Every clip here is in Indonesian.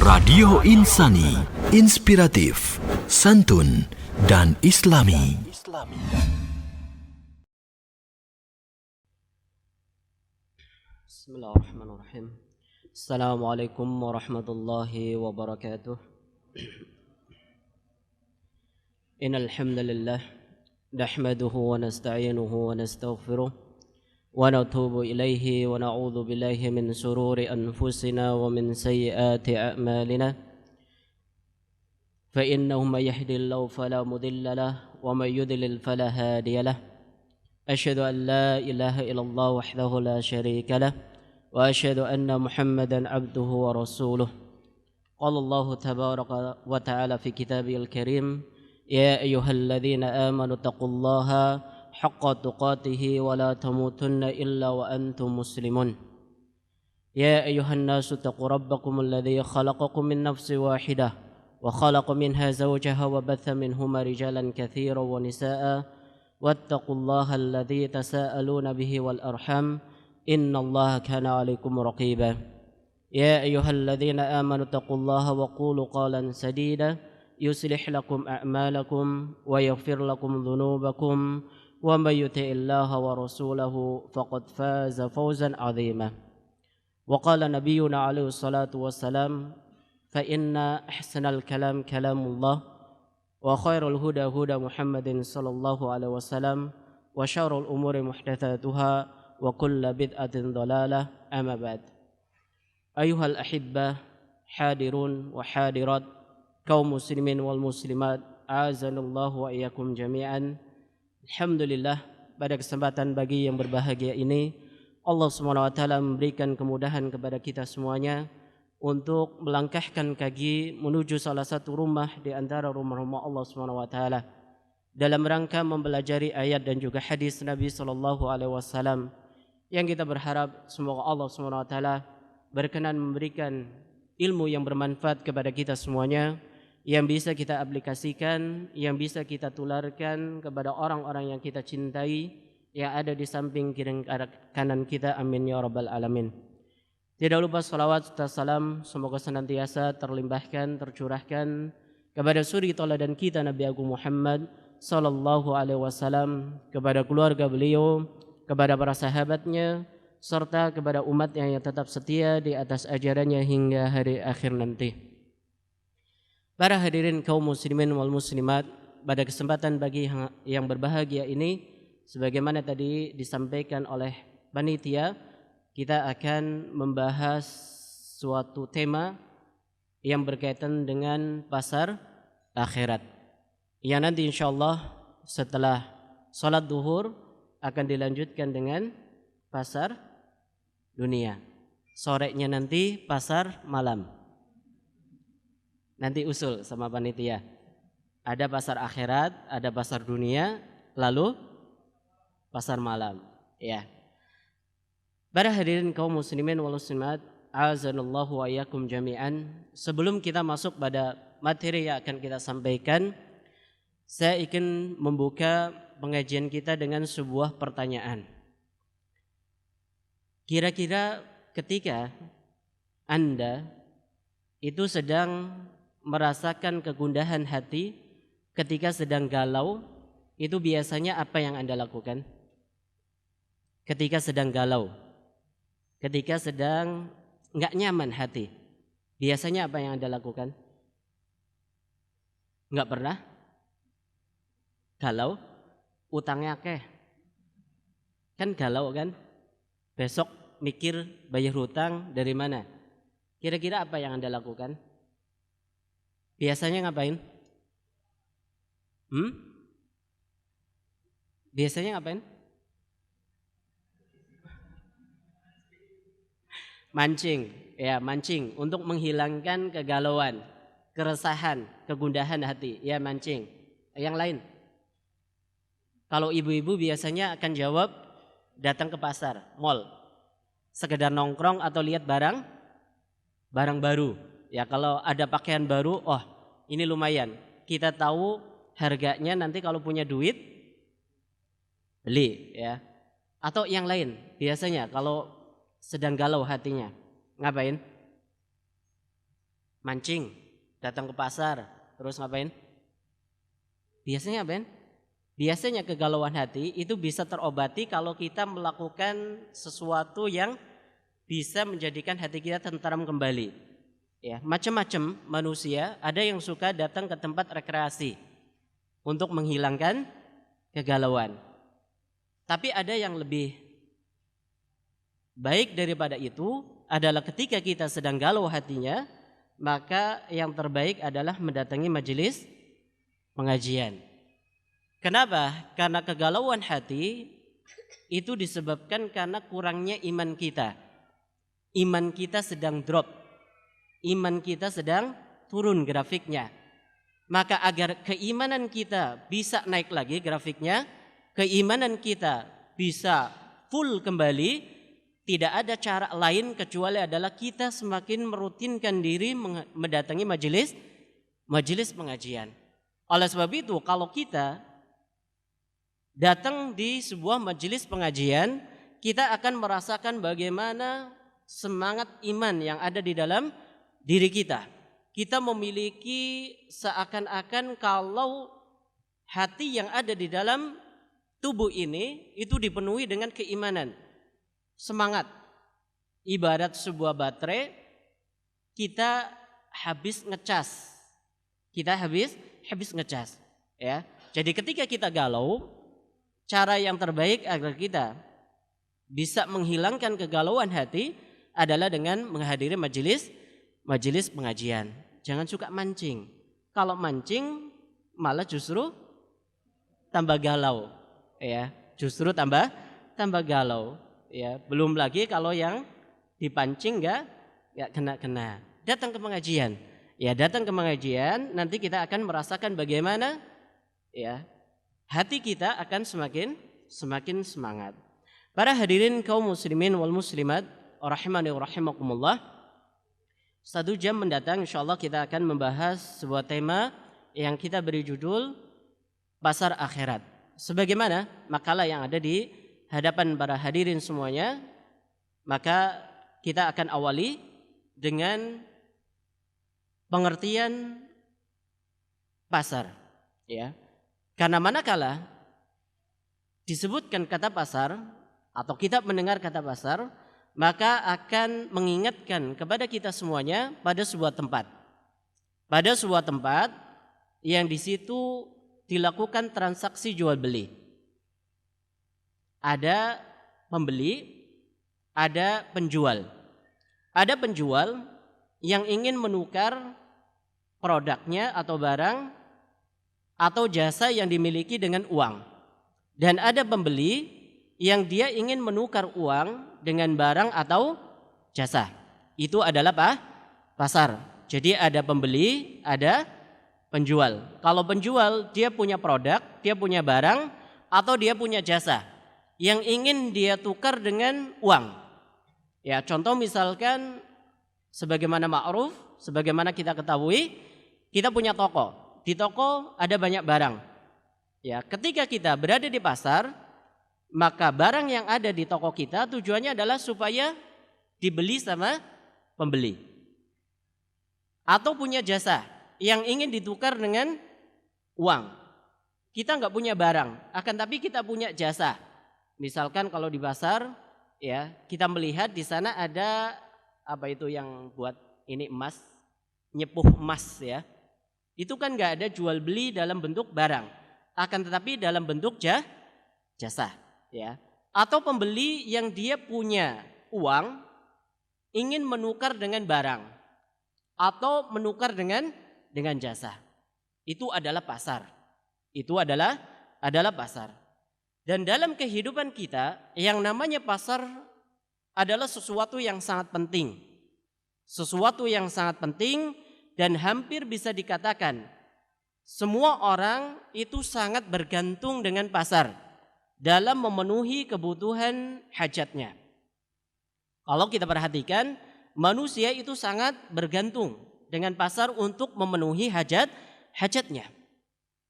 Radio Insani, inspiratif, santun, dan islami. Bismillahirrahmanirrahim. Assalamualaikum warahmatullahi wabarakatuh. Innal hamdalillah nahmaduhu wa nasta'inuhu wa nastaghfiruh wa natubu ilaihi wa na'udzu billahi min shururi anfusina wa min sayyiati a'malina. Fa innahu may yahdihillahu fala mudilla lahu wa may yudlil fala hadiya lahu. Asyhadu an la ilaha illallah wahdahu la syarika lahu wa asyhadu anna Muhammadan abduhu wa rasuluh. Qala Allah tabaraka wa ta'ala fi kitabihil karim, ya ayyuhalladzina amanu taqullaha haqqa tuqatih wa la tamutunna illa wa antum muslimun. Ya ayyuhan nasu taqu rabbakumul ladzi khalaqakum min nafsin wahidah wa khalaqa minha zawjaha wa batha minhuma rijalan katsiran wa nisaa'a wattaqullaha alladzi tasaaluna bihi wal arham innallaha kana 'alaikum raqiba. Ya ayyuhalladzina amanu taqullaha wa qulu qalan sadida yuslih lakum a'malakum wa yaghfir lakum dhunubakum wa may yuti'illaha wa rasulahu faqad faza fawzan 'azima. Wa qala nabiyyuna 'alaihi salatu wassalam, fa inna ahsanal kalam kalamullah wa khairul huda huda Muhammadin sallallahu alaihi wasallam wa syarrul umuri muhdatsatuha wa kullu bid'atin dhalalah, amma ba'd. Ayuhal ahibbah hadirun wa hadirat, kaum muslimin wal muslimat, azanallahu wa iyyakum jami'an. Alhamdulillah, pada kesempatan bagi yang berbahagia ini Allah Subhanahu wa taala memberikan kemudahan kepada kita semuanya untuk melangkahkan kaki menuju salah satu rumah di antara rumah-rumah Allah Subhanahu wa taala dalam rangka mempelajari ayat dan juga hadis Nabi sallallahu alaihi wasallam yang kita berharap semoga Allah Subhanahu wa taala berkenan memberikan ilmu yang bermanfaat kepada kita semuanya, yang bisa kita aplikasikan, yang bisa kita tularkan kepada orang-orang yang kita cintai yang ada di samping kiri kanan kita, amin ya rabbal alamin. Tidak lupa salawat serta salam semoga senantiasa terlimpahkan, tercurahkan kepada suri tauladan kita Nabi Agung Muhammad sallallahu alaihi wasallam, kepada keluarga beliau, kepada para sahabatnya, serta kepada umatnya yang tetap setia di atas ajarannya hingga hari akhir nanti. Para hadirin kaum muslimin wal muslimat, pada kesempatan bagi yang berbahagia ini, sebagaimana tadi disampaikan oleh panitia, kita akan membahas suatu tema yang berkaitan dengan pasar akhirat, yang nanti insyaallah setelah salat duhur akan dilanjutkan dengan pasar dunia. Sorenya nanti pasar malam. Nanti usul sama panitia. Ada pasar akhirat, ada pasar dunia, lalu pasar malam. Ya. Para hadirin kaum muslimin wal muslimat, azanallahu wa iyyakum jami'an. Sebelum kita masuk pada materi yang akan kita sampaikan, saya ingin membuka pengajian kita dengan sebuah pertanyaan. Kira-kira ketika Anda itu sedang merasakan kegundahan hati, ketika sedang galau, itu biasanya apa yang Anda lakukan? Ketika sedang galau, ketika sedang enggak nyaman hati, biasanya apa yang Anda lakukan? Enggak pernah? Galau, utangnya akeh. Kan galau kan? Besok mikir bayar hutang dari mana? Kira-kira apa yang Anda lakukan? Biasanya ngapain? Biasanya ngapain? Mancing, ya mancing untuk menghilangkan kegalauan, keresahan, kegundahan hati, ya mancing. Yang lain? Kalau ibu-ibu biasanya akan jawab datang ke pasar, mall, sekedar nongkrong atau lihat barang baru. Ya kalau ada pakaian baru, oh ini lumayan, kita tahu harganya, nanti kalau punya duit beli ya. Atau yang lain, biasanya kalau sedang galau hatinya, ngapain? Mancing, datang ke pasar, terus ngapain? Biasanya ngapain? Biasanya kegalauan hati itu bisa terobati kalau kita melakukan sesuatu yang bisa menjadikan hati kita tentram kembali. Ya, macam-macam manusia, ada yang suka datang ke tempat rekreasi untuk menghilangkan kegalauan. Tapi ada yang lebih baik daripada itu adalah ketika kita sedang galau hatinya, maka yang terbaik adalah mendatangi majelis pengajian. Kenapa? Karena kegalauan hati itu disebabkan karena kurangnya iman kita. Iman kita sedang drop. Iman kita sedang turun grafiknya. Maka agar keimanan kita bisa naik lagi grafiknya, keimanan kita bisa full kembali, tidak ada cara lain kecuali adalah kita semakin merutinkan diri mendatangi majelis pengajian. Oleh sebab itu, kalau kita datang di sebuah majelis pengajian, kita akan merasakan bagaimana semangat iman yang ada di dalam diri kita. Kita memiliki seakan-akan kalau hati yang ada di dalam tubuh ini itu dipenuhi dengan keimanan, semangat. Ibarat sebuah baterai, kita habis ngecas. Kita habis ngecas, ya. Jadi ketika kita galau, cara yang terbaik agar kita bisa menghilangkan kegalauan hati adalah dengan menghadiri majelis pengajian. Jangan suka mancing. Kalau mancing malah justru tambah galau, ya. Justru tambah galau, ya. Belum lagi kalau yang dipancing enggak kena. Datang ke pengajian. Ya, datang ke pengajian, nanti kita akan merasakan bagaimana, ya, hati kita akan semakin semangat. Para hadirin kaum muslimin wal muslimat rahimani wa rahimakumullah. 1 jam mendatang insyaallah kita akan membahas sebuah tema yang kita beri judul Pasar Akhirat. Sebagaimana makalah yang ada di hadapan para hadirin semuanya, maka kita akan awali dengan pengertian pasar, ya. Karena manakala disebutkan kata pasar atau kita mendengar kata pasar, maka akan mengingatkan kepada kita semuanya pada sebuah tempat. Pada sebuah tempat yang di situ dilakukan transaksi jual beli. Ada pembeli, ada penjual. Ada penjual yang ingin menukar produknya atau barang atau jasa yang dimiliki dengan uang. Dan ada pembeli yang dia ingin menukar uang dengan barang atau jasa. Itu adalah pasar. Jadi ada pembeli, ada penjual. Kalau penjual dia punya produk, dia punya barang atau dia punya jasa yang ingin dia tukar dengan uang. Ya, contoh misalkan sebagaimana ma'ruf, sebagaimana kita ketahui, kita punya toko. Di toko ada banyak barang. Ya, ketika kita berada di pasar, maka barang yang ada di toko kita tujuannya adalah supaya dibeli sama pembeli. Atau punya jasa yang ingin ditukar dengan uang. Kita nggak punya barang, akan tapi kita punya jasa. Misalkan kalau di pasar, ya, kita melihat di sana ada apa itu yang buat ini emas, nyepuh emas, ya. Itu kan nggak ada jual beli dalam bentuk barang, akan tetapi dalam bentuk jasa. Ya, atau pembeli yang dia punya uang ingin menukar dengan barang atau menukar dengan jasa. Itu adalah pasar. Itu adalah pasar. Dan dalam kehidupan kita yang namanya pasar adalah sesuatu yang sangat penting. Sesuatu yang sangat penting dan hampir bisa dikatakan semua orang itu sangat bergantung dengan pasar dalam memenuhi kebutuhan hajatnya. Kalau kita perhatikan, manusia itu sangat bergantung dengan pasar untuk memenuhi hajatnya.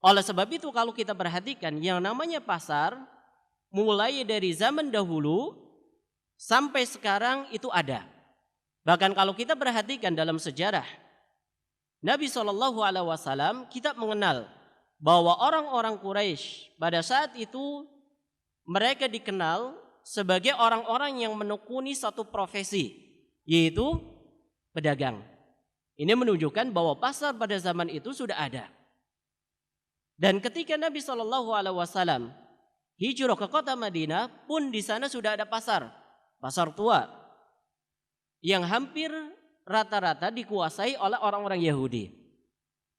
Oleh sebab itu kalau kita perhatikan yang namanya pasar, mulai dari zaman dahulu sampai sekarang itu ada. Bahkan kalau kita perhatikan dalam sejarah Nabi SAW kita mengenal bahwa orang-orang Quraisy pada saat itu mereka dikenal sebagai orang-orang yang menekuni satu profesi, yaitu pedagang. Ini menunjukkan bahwa pasar pada zaman itu sudah ada. Dan ketika Nabi SAW hijrah ke kota Madinah pun di sana sudah ada pasar tua yang hampir rata-rata dikuasai oleh orang-orang Yahudi.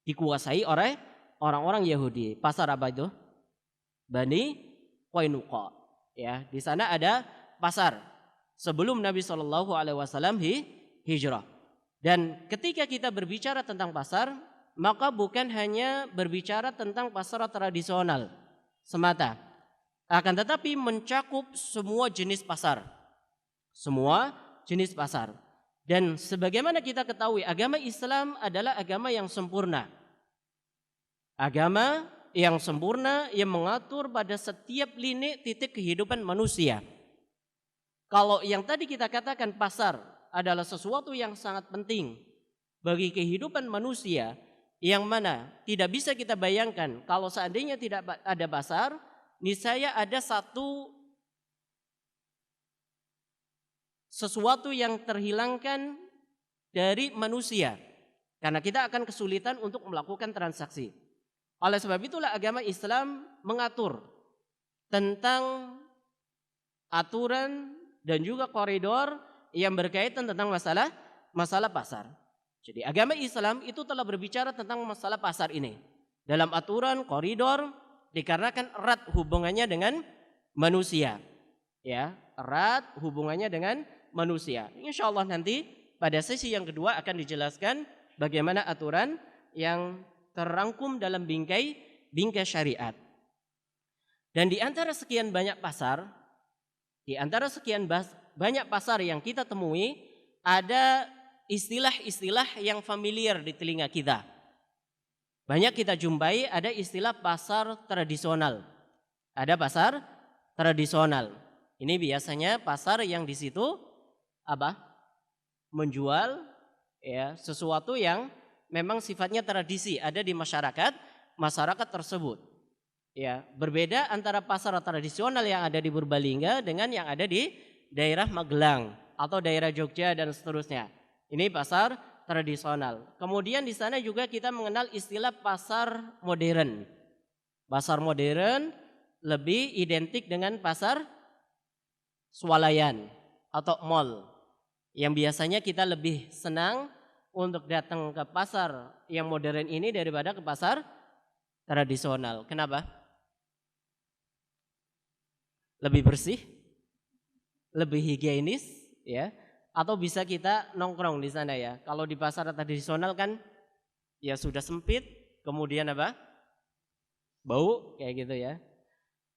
Dikuasai oleh orang-orang Yahudi. Pasar apa itu? Bani Qainuqa. Ya, di sana ada pasar sebelum Nabi SAW hijrah. Dan ketika kita berbicara tentang pasar, maka bukan hanya berbicara tentang pasar tradisional semata, akan tetapi mencakup semua jenis pasar. Semua jenis pasar. Dan sebagaimana kita ketahui, agama Islam adalah agama yang sempurna. Agama yang sempurna yang mengatur pada setiap lini titik kehidupan manusia. Kalau yang tadi kita katakan pasar adalah sesuatu yang sangat penting bagi kehidupan manusia, yang mana tidak bisa kita bayangkan kalau seandainya tidak ada pasar, niscaya ada sesuatu yang terhilangkan dari manusia, karena kita akan kesulitan untuk melakukan transaksi. Oleh sebab itulah agama Islam mengatur tentang aturan dan juga koridor yang berkaitan tentang masalah pasar. Jadi agama Islam itu telah berbicara tentang masalah pasar ini dalam aturan koridor, dikarenakan erat hubungannya dengan manusia. Ya, erat hubungannya dengan manusia. Insya Allah nanti pada sesi yang kedua akan dijelaskan bagaimana aturan yang terangkum dalam bingkai syariat. Dan di antara sekian banyak pasar, banyak pasar yang kita temui, ada istilah-istilah yang familiar di telinga kita. Banyak kita jumpai ada istilah pasar tradisional. Ada pasar tradisional. Ini biasanya pasar yang di situ menjual ya sesuatu yang memang sifatnya tradisi ada di masyarakat tersebut. Ya, berbeda antara pasar tradisional yang ada di Purbalingga dengan yang ada di daerah Magelang atau daerah Jogja dan seterusnya. Ini pasar tradisional. Kemudian di sana juga kita mengenal istilah pasar modern. Pasar modern lebih identik dengan pasar swalayan atau mall, yang biasanya kita lebih senang untuk datang ke pasar yang modern ini daripada ke pasar tradisional. Kenapa? Lebih bersih, lebih higienis, ya. Atau bisa kita nongkrong di sana ya. Kalau di pasar tradisional kan ya sudah sempit, kemudian bau kayak gitu ya.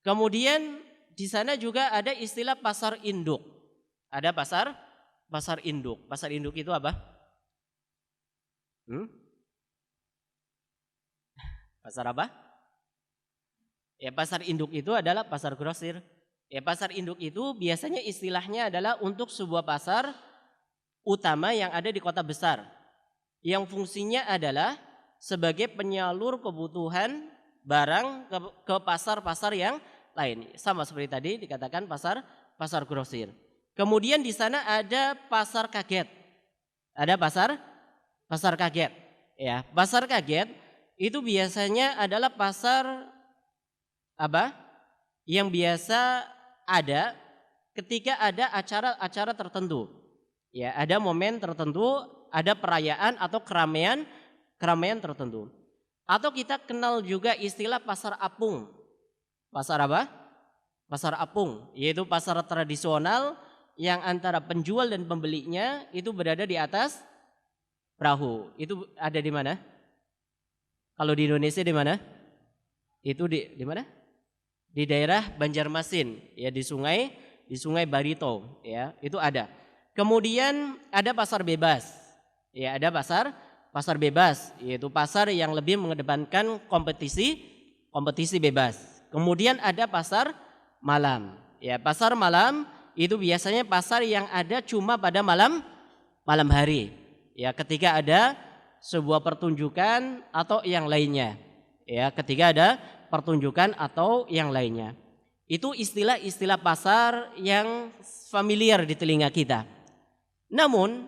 Kemudian di sana juga ada istilah pasar induk. Ada pasar induk. Pasar induk itu apa? Pasar apa? Ya, pasar induk itu adalah pasar grosir. Ya, pasar induk itu biasanya istilahnya adalah untuk sebuah pasar utama yang ada di kota besar, yang fungsinya adalah sebagai penyalur kebutuhan barang ke pasar-pasar yang lain. Sama seperti tadi dikatakan pasar grosir. Kemudian di sana ada pasar kaget. Ada pasar kaget. Ya, pasar kaget itu biasanya adalah pasar yang biasa ada ketika ada acara-acara tertentu. Ya, ada momen tertentu, ada perayaan atau keramaian tertentu. Atau kita kenal juga istilah pasar apung. Pasar apa? Pasar apung, yaitu pasar tradisional yang antara penjual dan pembelinya itu berada di atas perahu. Itu ada di mana? Kalau di Indonesia di mana? Itu di mana? Di daerah Banjarmasin, ya, di Sungai Barito, ya, itu ada. Kemudian ada pasar bebas. Ya, ada pasar bebas, yaitu pasar yang lebih mengedepankan kompetisi bebas. Kemudian ada pasar malam. Ya, pasar malam itu biasanya pasar yang ada cuma pada malam hari. Ya, ketika ada sebuah pertunjukan atau yang lainnya. Ya, ketika ada pertunjukan atau yang lainnya. Itu istilah-istilah pasar yang familiar di telinga kita. Namun,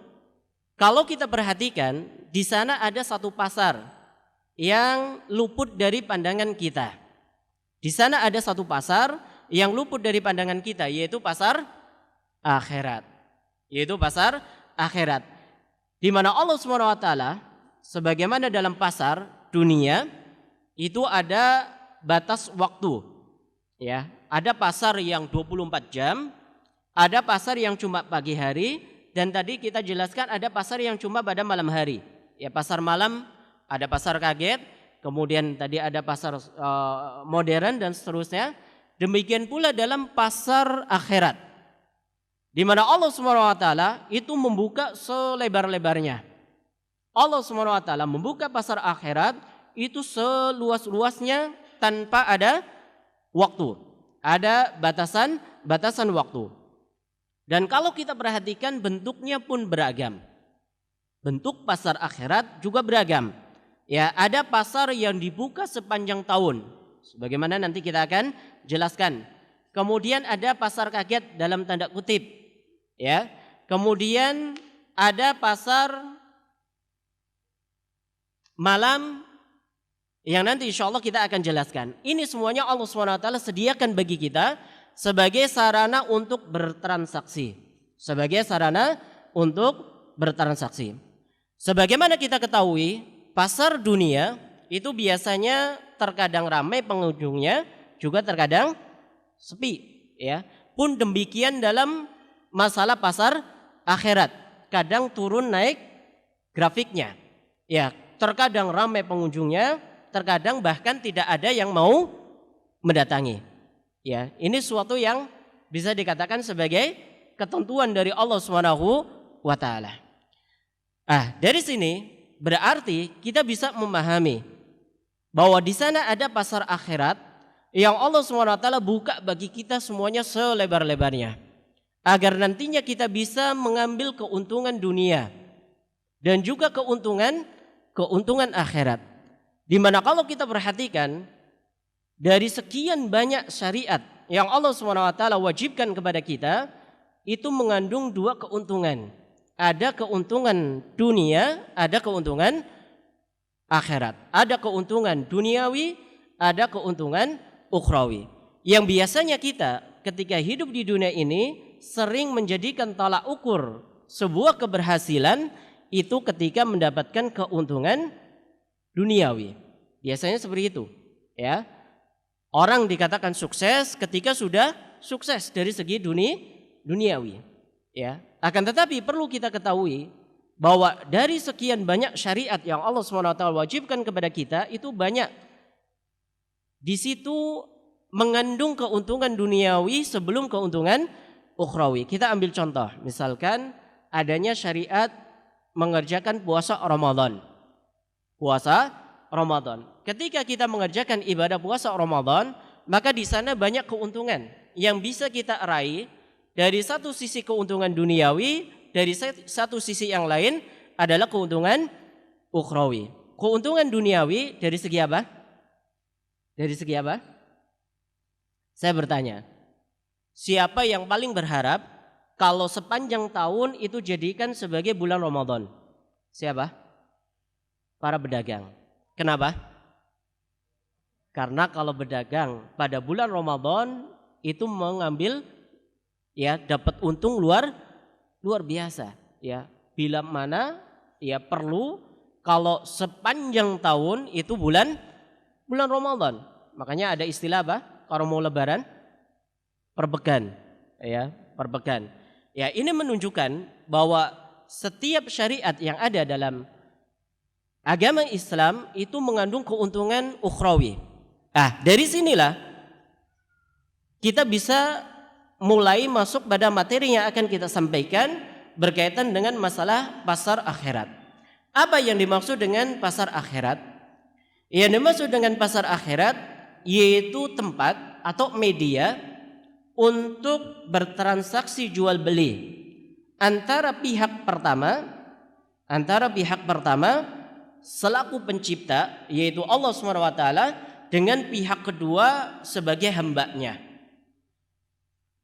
kalau kita perhatikan, di sana ada satu pasar yang luput dari pandangan kita. Di sana ada satu pasar yang luput dari pandangan kita, yaitu pasar akhirat. Yaitu pasar akhirat. Di mana Allah SWT, sebagaimana dalam pasar dunia, itu ada batas waktu. Ya, ada pasar yang 24 jam, ada pasar yang cuma pagi hari, dan tadi kita jelaskan ada pasar yang cuma pada malam hari. Ya, pasar malam, ada pasar kaget, kemudian tadi ada pasar modern dan seterusnya. Demikian pula dalam pasar akhirat, di mana Allah SWT itu membuka selebar-lebarnya. Allah SWT membuka pasar akhirat itu seluas-luasnya tanpa ada waktu, ada batasan waktu. Dan kalau kita perhatikan, bentuknya pun beragam. Bentuk pasar akhirat juga beragam. Ya, ada pasar yang dibuka sepanjang tahun, sebagaimana nanti kita akan jelaskan. Kemudian ada pasar kaget dalam tanda kutip. Ya, kemudian ada pasar malam yang nanti insya Allah kita akan jelaskan. Ini semuanya Allah SWT sediakan bagi kita sebagai sarana untuk bertransaksi. Sebagai sarana untuk bertransaksi. Sebagaimana kita ketahui, pasar dunia itu biasanya terkadang ramai pengunjungnya, juga terkadang sepi. Ya, pun demikian dalam masalah pasar akhirat. Kadang turun naik grafiknya. Ya, terkadang ramai pengunjungnya, terkadang bahkan tidak ada yang mau mendatangi. Ya, ini suatu yang bisa dikatakan sebagai ketentuan dari Allah SWT. Dari sini berarti kita bisa memahami bahwa di sana ada pasar akhirat yang Allah SWT buka bagi kita semuanya selebar-lebarnya, agar nantinya kita bisa mengambil keuntungan dunia dan juga keuntungan akhirat. Di mana kalau kita perhatikan, dari sekian banyak syariat yang Allah SWT wajibkan kepada kita, itu mengandung dua keuntungan. Ada keuntungan dunia, ada keuntungan akhirat. Ada keuntungan duniawi, ada keuntungan ukhrawi. Yang biasanya kita ketika hidup di dunia ini sering menjadikan tolak ukur sebuah keberhasilan itu ketika mendapatkan keuntungan duniawi. Biasanya seperti itu, ya. Orang dikatakan sukses ketika sudah sukses dari segi duniawi, ya. Akan tetapi perlu kita ketahui bahwa dari sekian banyak syariat yang Allah SWT wajibkan kepada kita, itu banyak di situ mengandung keuntungan duniawi sebelum keuntungan ukhrawi. Kita ambil contoh, misalkan adanya syariat mengerjakan puasa Ramadan. Puasa Ramadan. Ketika kita mengerjakan ibadah puasa Ramadan, maka di sana banyak keuntungan yang bisa kita raih. Dari satu sisi keuntungan duniawi, dari satu sisi yang lain adalah keuntungan ukhrawi. Keuntungan duniawi dari segi apa? Dari segi apa? Saya bertanya, siapa yang paling berharap kalau sepanjang tahun itu jadikan sebagai bulan Ramadan? Siapa? Para pedagang. Kenapa? Karena kalau berdagang pada bulan Ramadan itu mengambil, ya, dapat untung luar biasa, ya. Bila mana ya perlu kalau sepanjang tahun itu bulan Ramadan. Makanya ada istilah apa? Kalau mau lebaran perbegan, ya, perbegan. Ya, ini menunjukkan bahwa setiap syariat yang ada dalam agama Islam itu mengandung keuntungan ukhrawi. Dari sinilah kita bisa mulai masuk pada materi yang akan kita sampaikan berkaitan dengan masalah pasar akhirat. Apa yang dimaksud dengan pasar akhirat? Yang dimaksud dengan pasar akhirat yaitu tempat atau media untuk bertransaksi jual beli antara pihak pertama selaku pencipta, yaitu Allah Subhanahu wa taala, dengan pihak kedua sebagai hambanya.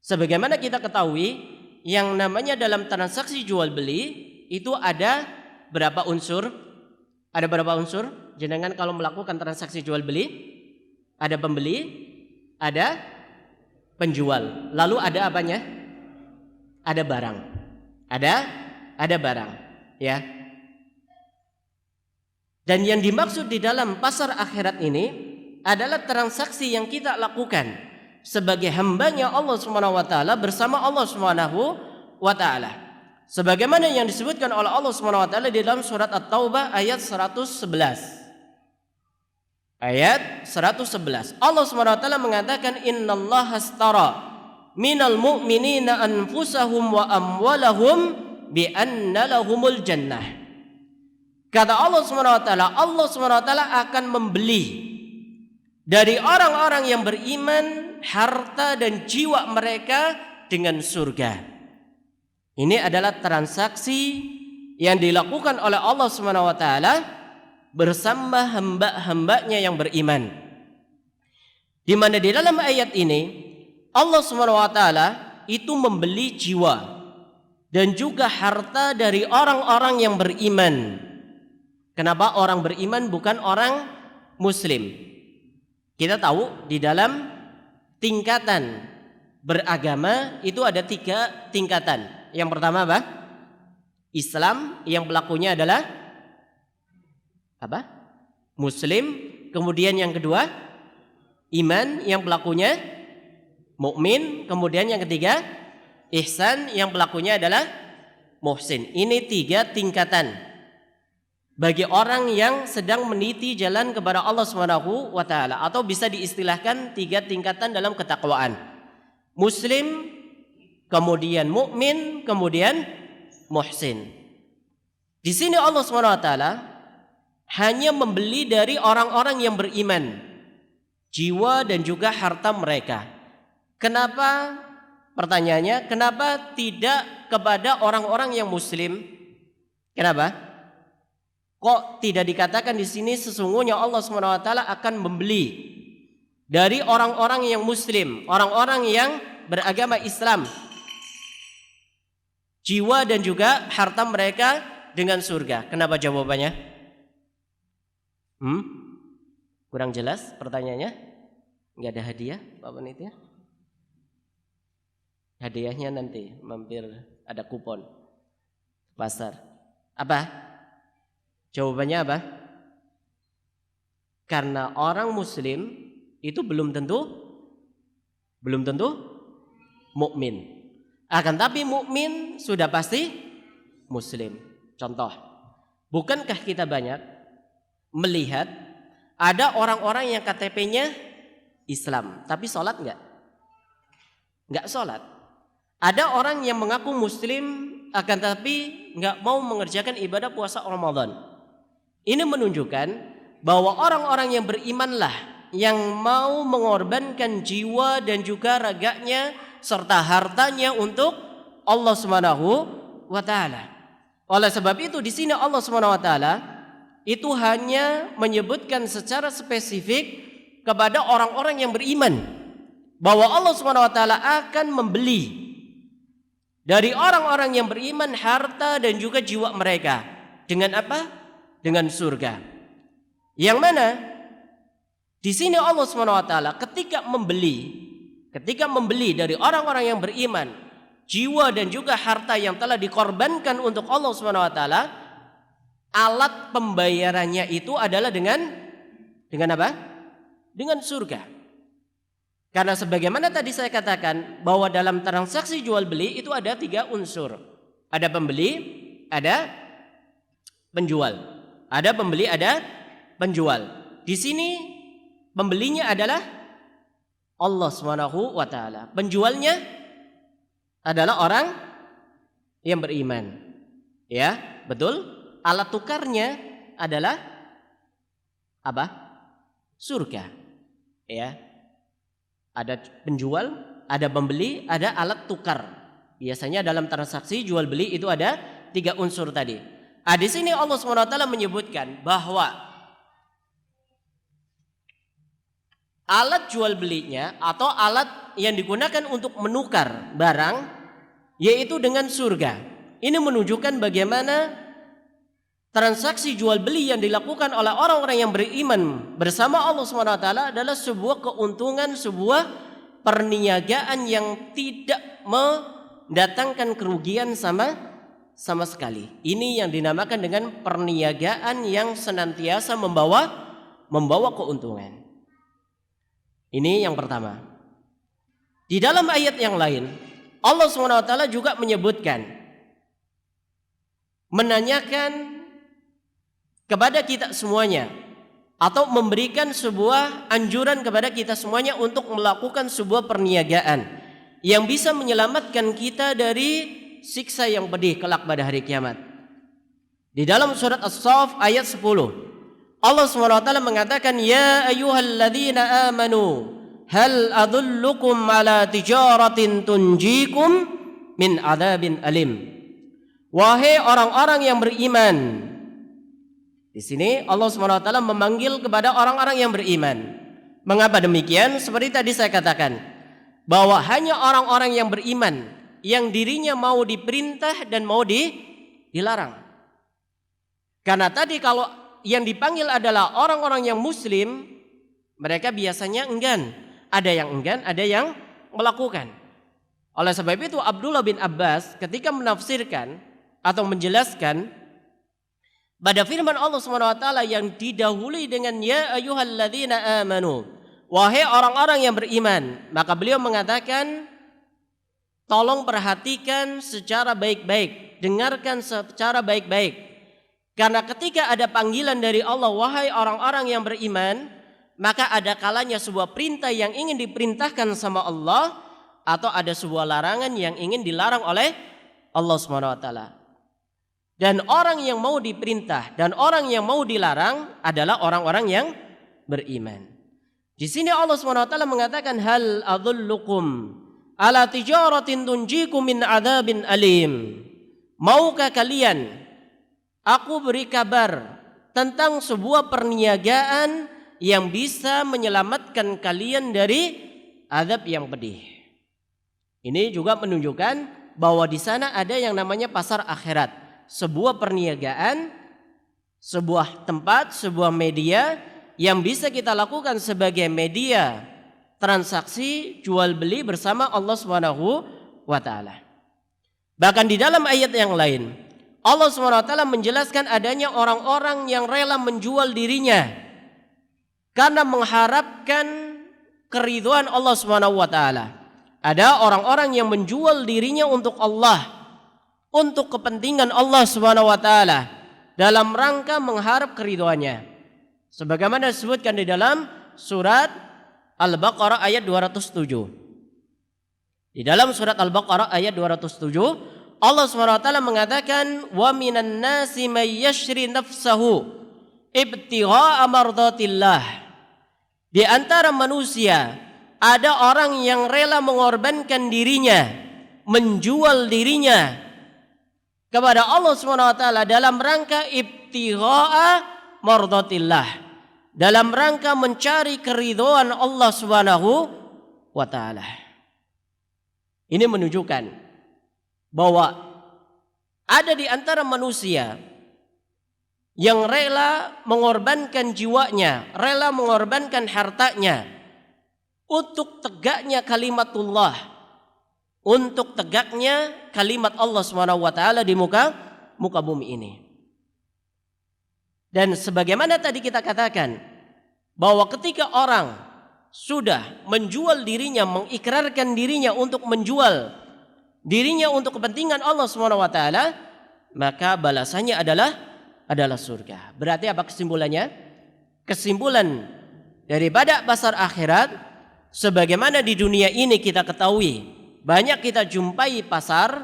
Sebagaimana kita ketahui, yang namanya dalam transaksi jual beli itu ada berapa unsur? Ada berapa unsur? Jenengan kalau melakukan transaksi jual beli, ada pembeli, ada penjual. Lalu ada apanya? Ada barang. Ada barang, ya. Dan yang dimaksud di dalam pasar akhirat ini adalah transaksi yang kita lakukan sebagai hambanya Allah Subhanahu wa taala bersama Allah Subhanahu wa taala. Sebagaimana yang disebutkan oleh Allah Subhanahu wa taala di dalam surat At-Taubah ayat 111. Ayat 111. Allah Subhanahu wa taala mengatakan innallaha astara minal mu'minina anfusahum wa amwalahum bi anna lahumul jannah. Kata Allah Subhanahu wa taala, Allah Subhanahu wa taala akan membeli dari orang-orang yang beriman harta dan jiwa mereka dengan surga. Ini adalah transaksi yang dilakukan oleh Allah Subhanahu wa taala bersama hamba-hambanya yang beriman. Di mana di dalam ayat ini Allah Subhanahu wa taala itu membeli jiwa dan juga harta dari orang-orang yang beriman. Kenapa orang beriman bukan orang muslim? Kita tahu di dalam tingkatan beragama itu ada 3 tingkatan. Yang pertama apa? Islam, yang pelakunya adalah apa? Muslim. Kemudian yang kedua iman, yang pelakunya mukmin. Kemudian yang ketiga ihsan, yang pelakunya adalah muhsin. Ini 3 tingkatan bagi orang yang sedang meniti jalan kepada Allah Subhanahu wa taala, atau bisa diistilahkan 3 tingkatan dalam ketakwaan. Muslim, kemudian mukmin, kemudian muhsin. Di sini Allah Subhanahu wa taala hanya membeli dari orang-orang yang beriman, jiwa dan juga harta mereka. Kenapa? Pertanyaannya, kenapa tidak kepada orang-orang yang muslim? Kenapa? Kok tidak dikatakan di sini sesungguhnya Allah Subhanahu wa taala akan membeli dari orang-orang yang muslim, orang-orang yang beragama Islam, jiwa dan juga harta mereka dengan surga? Kenapa jawabannya? Kurang jelas pertanyaannya? Enggak ada hadiah, Pak Panitia? Hadiahnya nanti mampir, ada kupon pasar. Apa? Jawabannya apa? Karena orang muslim itu belum tentu mukmin. Akan tapi mukmin sudah pasti muslim. Contoh, bukankah kita banyak melihat ada orang-orang yang KTP-nya Islam tapi sholat enggak? Enggak sholat. Ada orang yang mengaku muslim akan tapi enggak mau mengerjakan ibadah puasa Ramadan. Ini menunjukkan bahwa orang-orang yang berimanlah yang mau mengorbankan jiwa dan juga raganya serta hartanya untuk Allah Subhanahu wa taala. Oleh sebab itu di sini Allah Subhanahu wa taala itu hanya menyebutkan secara spesifik kepada orang-orang yang beriman bahwa Allah Subhanahu wa taala akan membeli dari orang-orang yang beriman harta dan juga jiwa mereka dengan apa? Dengan surga. Yang mana di sini Allah Subhanahu wa taala ketika membeli dari orang-orang yang beriman jiwa dan juga harta yang telah dikorbankan untuk Allah Subhanahu wa taala, alat pembayarannya itu adalah dengan apa? Dengan surga. Karena sebagaimana tadi saya katakan bahwa dalam transaksi jual beli itu ada 3 unsur. Ada pembeli, ada penjual. Ada pembeli, ada penjual. Di sini pembelinya adalah Allah Subhanahu wa taala. Penjualnya adalah orang yang beriman. Ya, betul? Alat tukarnya adalah apa? Surga. Ya. Ada penjual, ada pembeli, ada alat tukar. Biasanya dalam transaksi jual beli itu ada 3 unsur tadi. Di sini Allah SWT menyebutkan bahwa alat jual belinya atau alat yang digunakan untuk menukar barang yaitu dengan surga. Ini menunjukkan bagaimana transaksi jual beli yang dilakukan oleh orang-orang yang beriman bersama Allah SWT adalah sebuah keuntungan, sebuah perniagaan yang tidak mendatangkan kerugian sama sekali. Ini yang dinamakan dengan perniagaan yang senantiasa membawa keuntungan. Ini yang pertama. Di dalam ayat yang lain, Allah SWT juga menyebutkan, menanyakan kepada kita semuanya atau memberikan sebuah anjuran kepada kita semuanya untuk melakukan sebuah perniagaan yang bisa menyelamatkan kita dari siksa yang pedih kelak pada hari kiamat. Di dalam surat As-Saff ayat 10, Allah SWT mengatakan, ya ayyuhalladzina amanu hal adullukum ala tijaratin tunjikum min adzabin alim. Wahai orang-orang yang beriman. Di sini Allah SWT memanggil kepada orang-orang yang beriman. Mengapa demikian? Seperti tadi saya katakan, bahwa hanya orang-orang yang beriman yang dirinya mau diperintah dan mau dilarang. Karena tadi kalau yang dipanggil adalah orang-orang yang muslim, mereka biasanya enggan. Ada yang enggan, ada yang melakukan. Oleh sebab itu Abdullah bin Abbas ketika menafsirkan atau menjelaskan pada firman Allah SWT yang didahului dengan ya ayyuhalladzina amanu, wahai orang-orang yang beriman, maka beliau mengatakan, tolong perhatikan secara baik-baik, dengarkan secara baik-baik. Karena ketika ada panggilan dari Allah, wahai orang-orang yang beriman, maka ada kalanya sebuah perintah yang ingin diperintahkan sama Allah, atau ada sebuah larangan yang ingin dilarang oleh Allah SWT. Dan orang yang mau diperintah dan orang yang mau dilarang adalah orang-orang yang beriman. Di sini Allah SWT mengatakan, hal adullukum ala tijaratin tunjikum min adzabin alim. Maukah kalian aku beri kabar tentang sebuah perniagaan yang bisa menyelamatkan kalian dari azab yang pedih. Ini juga menunjukkan bahwa di sana ada yang namanya pasar akhirat. Sebuah perniagaan, sebuah tempat, sebuah media yang bisa kita lakukan sebagai media transaksi jual beli bersama Allah Subhanahu wa taala. Bahkan di dalam ayat yang lain, Allah SWT menjelaskan adanya orang-orang yang rela menjual dirinya karena mengharapkan keridhaan Allah Subhanahu wa taala. Ada orang-orang yang menjual dirinya untuk Allah, untuk kepentingan Allah Subhanahu wa taala dalam rangka mengharap keridhaannya. Sebagaimana disebutkan di dalam surat Al-Baqarah ayat 207. Di dalam surat Al-Baqarah ayat 207, Allah SWT mengatakan, wa minan nasi may yashri nafsahu ibtigha'a mardatillah. Di antara manusia ada orang yang rela mengorbankan dirinya, menjual dirinya kepada Allah SWT dalam rangka ibtigha'a mardatillah, dalam rangka mencari keridhaan Allah Subhanahu wa taala. Ini menunjukkan bahwa ada di antara manusia yang rela mengorbankan jiwanya, rela mengorbankan hartanya untuk tegaknya kalimatullah, untuk tegaknya kalimat Allah Subhanahu wa taala di muka bumi ini. Dan sebagaimana tadi kita katakan bahwa ketika orang sudah menjual dirinya, mengikrarkan dirinya untuk menjual dirinya untuk kepentingan Allah Subhanahu wa taala, maka balasannya adalah surga. Berarti apa kesimpulannya? Kesimpulan daripada pasar akhirat, sebagaimana di dunia ini kita ketahui, banyak kita jumpai pasar,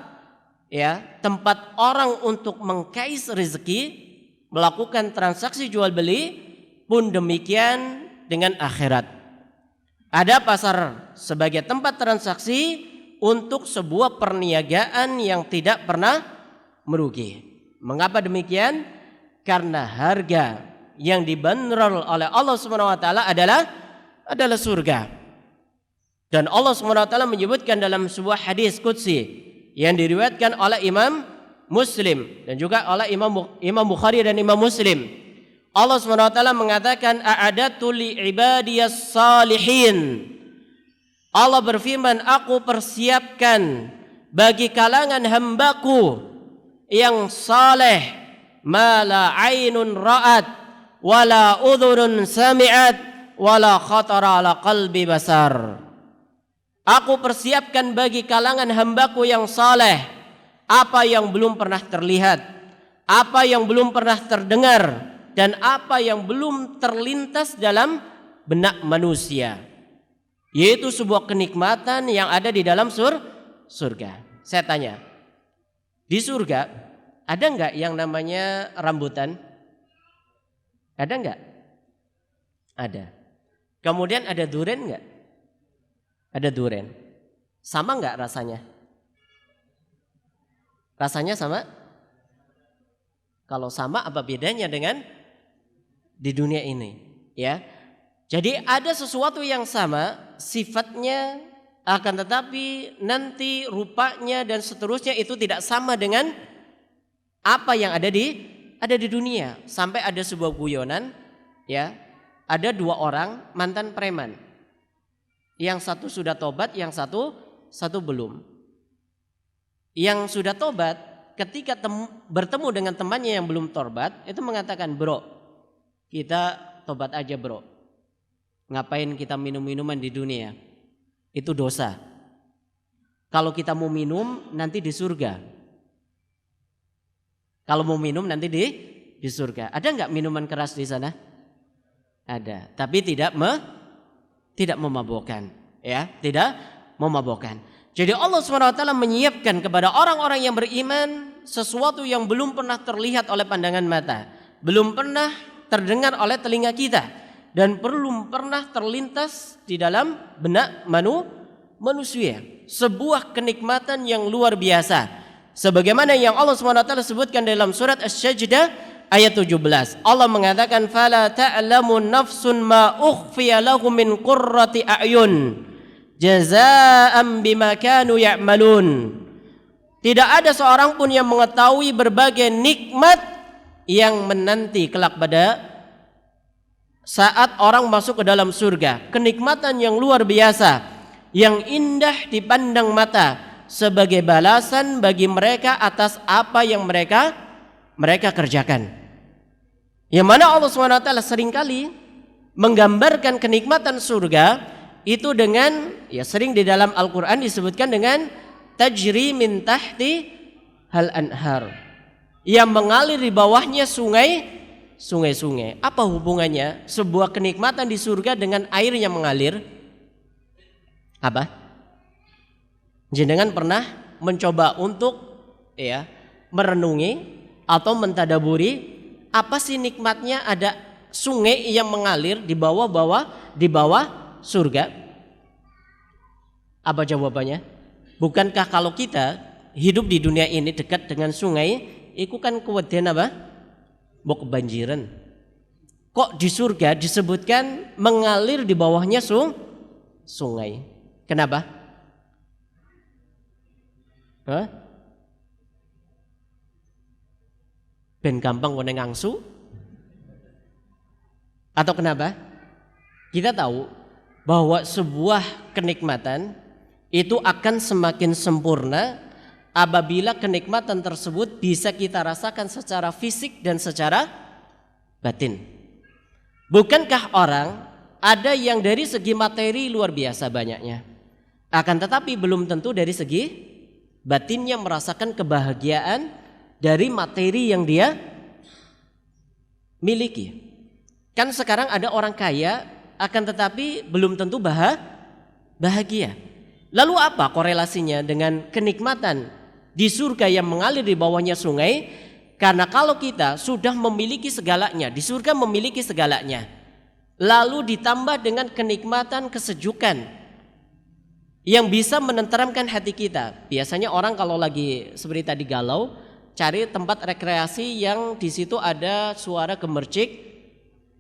ya, tempat orang untuk mengkais rezeki, melakukan transaksi jual beli, pun demikian dengan akhirat. Ada pasar sebagai tempat transaksi untuk sebuah perniagaan yang tidak pernah merugi. Mengapa demikian? Karena harga yang dibanderol oleh Allah Subhanahu wa taala adalah surga. Dan Allah Subhanahu wa taala menyebutkan dalam sebuah hadis qudsi yang diriwayatkan oleh Imam Muslim dan juga oleh Imam Bukhari dan Imam Muslim. Allah Subhanahu wa taala mengatakan a'adatu li ibadiyas salihin. Allah berfirman, aku persiapkan bagi kalangan hambaku yang saleh ma la ainun ra'at wala udhunun sami'at wala khatara ala qalbi basar. Aku persiapkan bagi kalangan hambaku yang saleh apa yang belum pernah terlihat, apa yang belum pernah terdengar, dan apa yang belum terlintas dalam benak manusia, yaitu sebuah kenikmatan yang ada di dalam surga. Saya tanya, di surga ada enggak yang namanya rambutan? Ada enggak? Ada. Kemudian ada duren enggak? Ada duren. Sama enggak rasanya? Rasanya sama? Kalau sama apa bedanya dengan di dunia ini? Ya. Jadi ada sesuatu yang sama sifatnya, akan tetapi nanti rupanya dan seterusnya itu tidak sama dengan apa yang ada di dunia. Sampai ada sebuah guyonan, ya, ada dua orang mantan preman, yang satu sudah tobat, yang satu belum. Yang sudah tobat ketika bertemu dengan temannya yang belum tobat itu mengatakan, bro, kita tobat aja bro, ngapain kita minum-minuman di dunia, itu dosa. Kalau kita mau minum nanti di surga. Kalau mau minum nanti di surga. Ada enggak minuman keras di sana? Ada, tapi tidak memabukkan, ya, tidak memabukkan. Jadi Allah SWT menyiapkan kepada orang-orang yang beriman sesuatu yang belum pernah terlihat oleh pandangan mata, belum pernah terdengar oleh telinga kita, dan belum pernah terlintas di dalam benak manusia. Sebuah kenikmatan yang luar biasa. Sebagaimana yang Allah SWT sebutkan dalam surat Asy-Sajdah ayat 17. Allah mengatakan, "Fala ta'lamu nafsun ma ukhfiya lahum min qurrati a'yun jazaa'an bima kanu ya'malun." Tidak ada seorang pun yang mengetahui berbagai nikmat yang menanti kelak pada saat orang masuk ke dalam surga. Kenikmatan yang luar biasa, yang indah dipandang mata, sebagai balasan bagi mereka atas apa yang mereka kerjakan. Yang mana Allah SWT seringkali menggambarkan kenikmatan surga itu dengan, ya, sering di dalam Al-Quran disebutkan dengan tajri min tahti hal anhar, yang mengalir di bawahnya sungai-sungai. Apa hubungannya sebuah kenikmatan di surga dengan air yang mengalir? Apa? Jenengan pernah mencoba untuk, ya, merenungi atau mentadaburi apa sih nikmatnya ada sungai yang mengalir di bawah surga? Apa jawabannya? Bukankah kalau kita hidup di dunia ini dekat dengan sungai, itu kan kewedian apa? Mau kebanjiran. Kok di surga disebutkan mengalir di bawahnya sungai? Kenapa? Ben gampang kone ngangsu? Atau kenapa? Kita tahu bahwa sebuah kenikmatan itu akan semakin sempurna apabila kenikmatan tersebut bisa kita rasakan secara fisik dan secara batin. Bukankah orang ada yang dari segi materi luar biasa banyaknya, akan tetapi belum tentu dari segi batinnya merasakan kebahagiaan dari materi yang dia miliki. Kan sekarang ada orang kaya akan tetapi belum tentu bahagia. Lalu apa korelasinya dengan kenikmatan di surga yang mengalir di bawahnya sungai? Karena kalau kita sudah memiliki segalanya, di surga memiliki segalanya, lalu ditambah dengan kenikmatan kesejukan yang bisa menenteramkan hati kita. Biasanya orang kalau lagi seperti tadi galau, cari tempat rekreasi yang di situ ada suara gemercik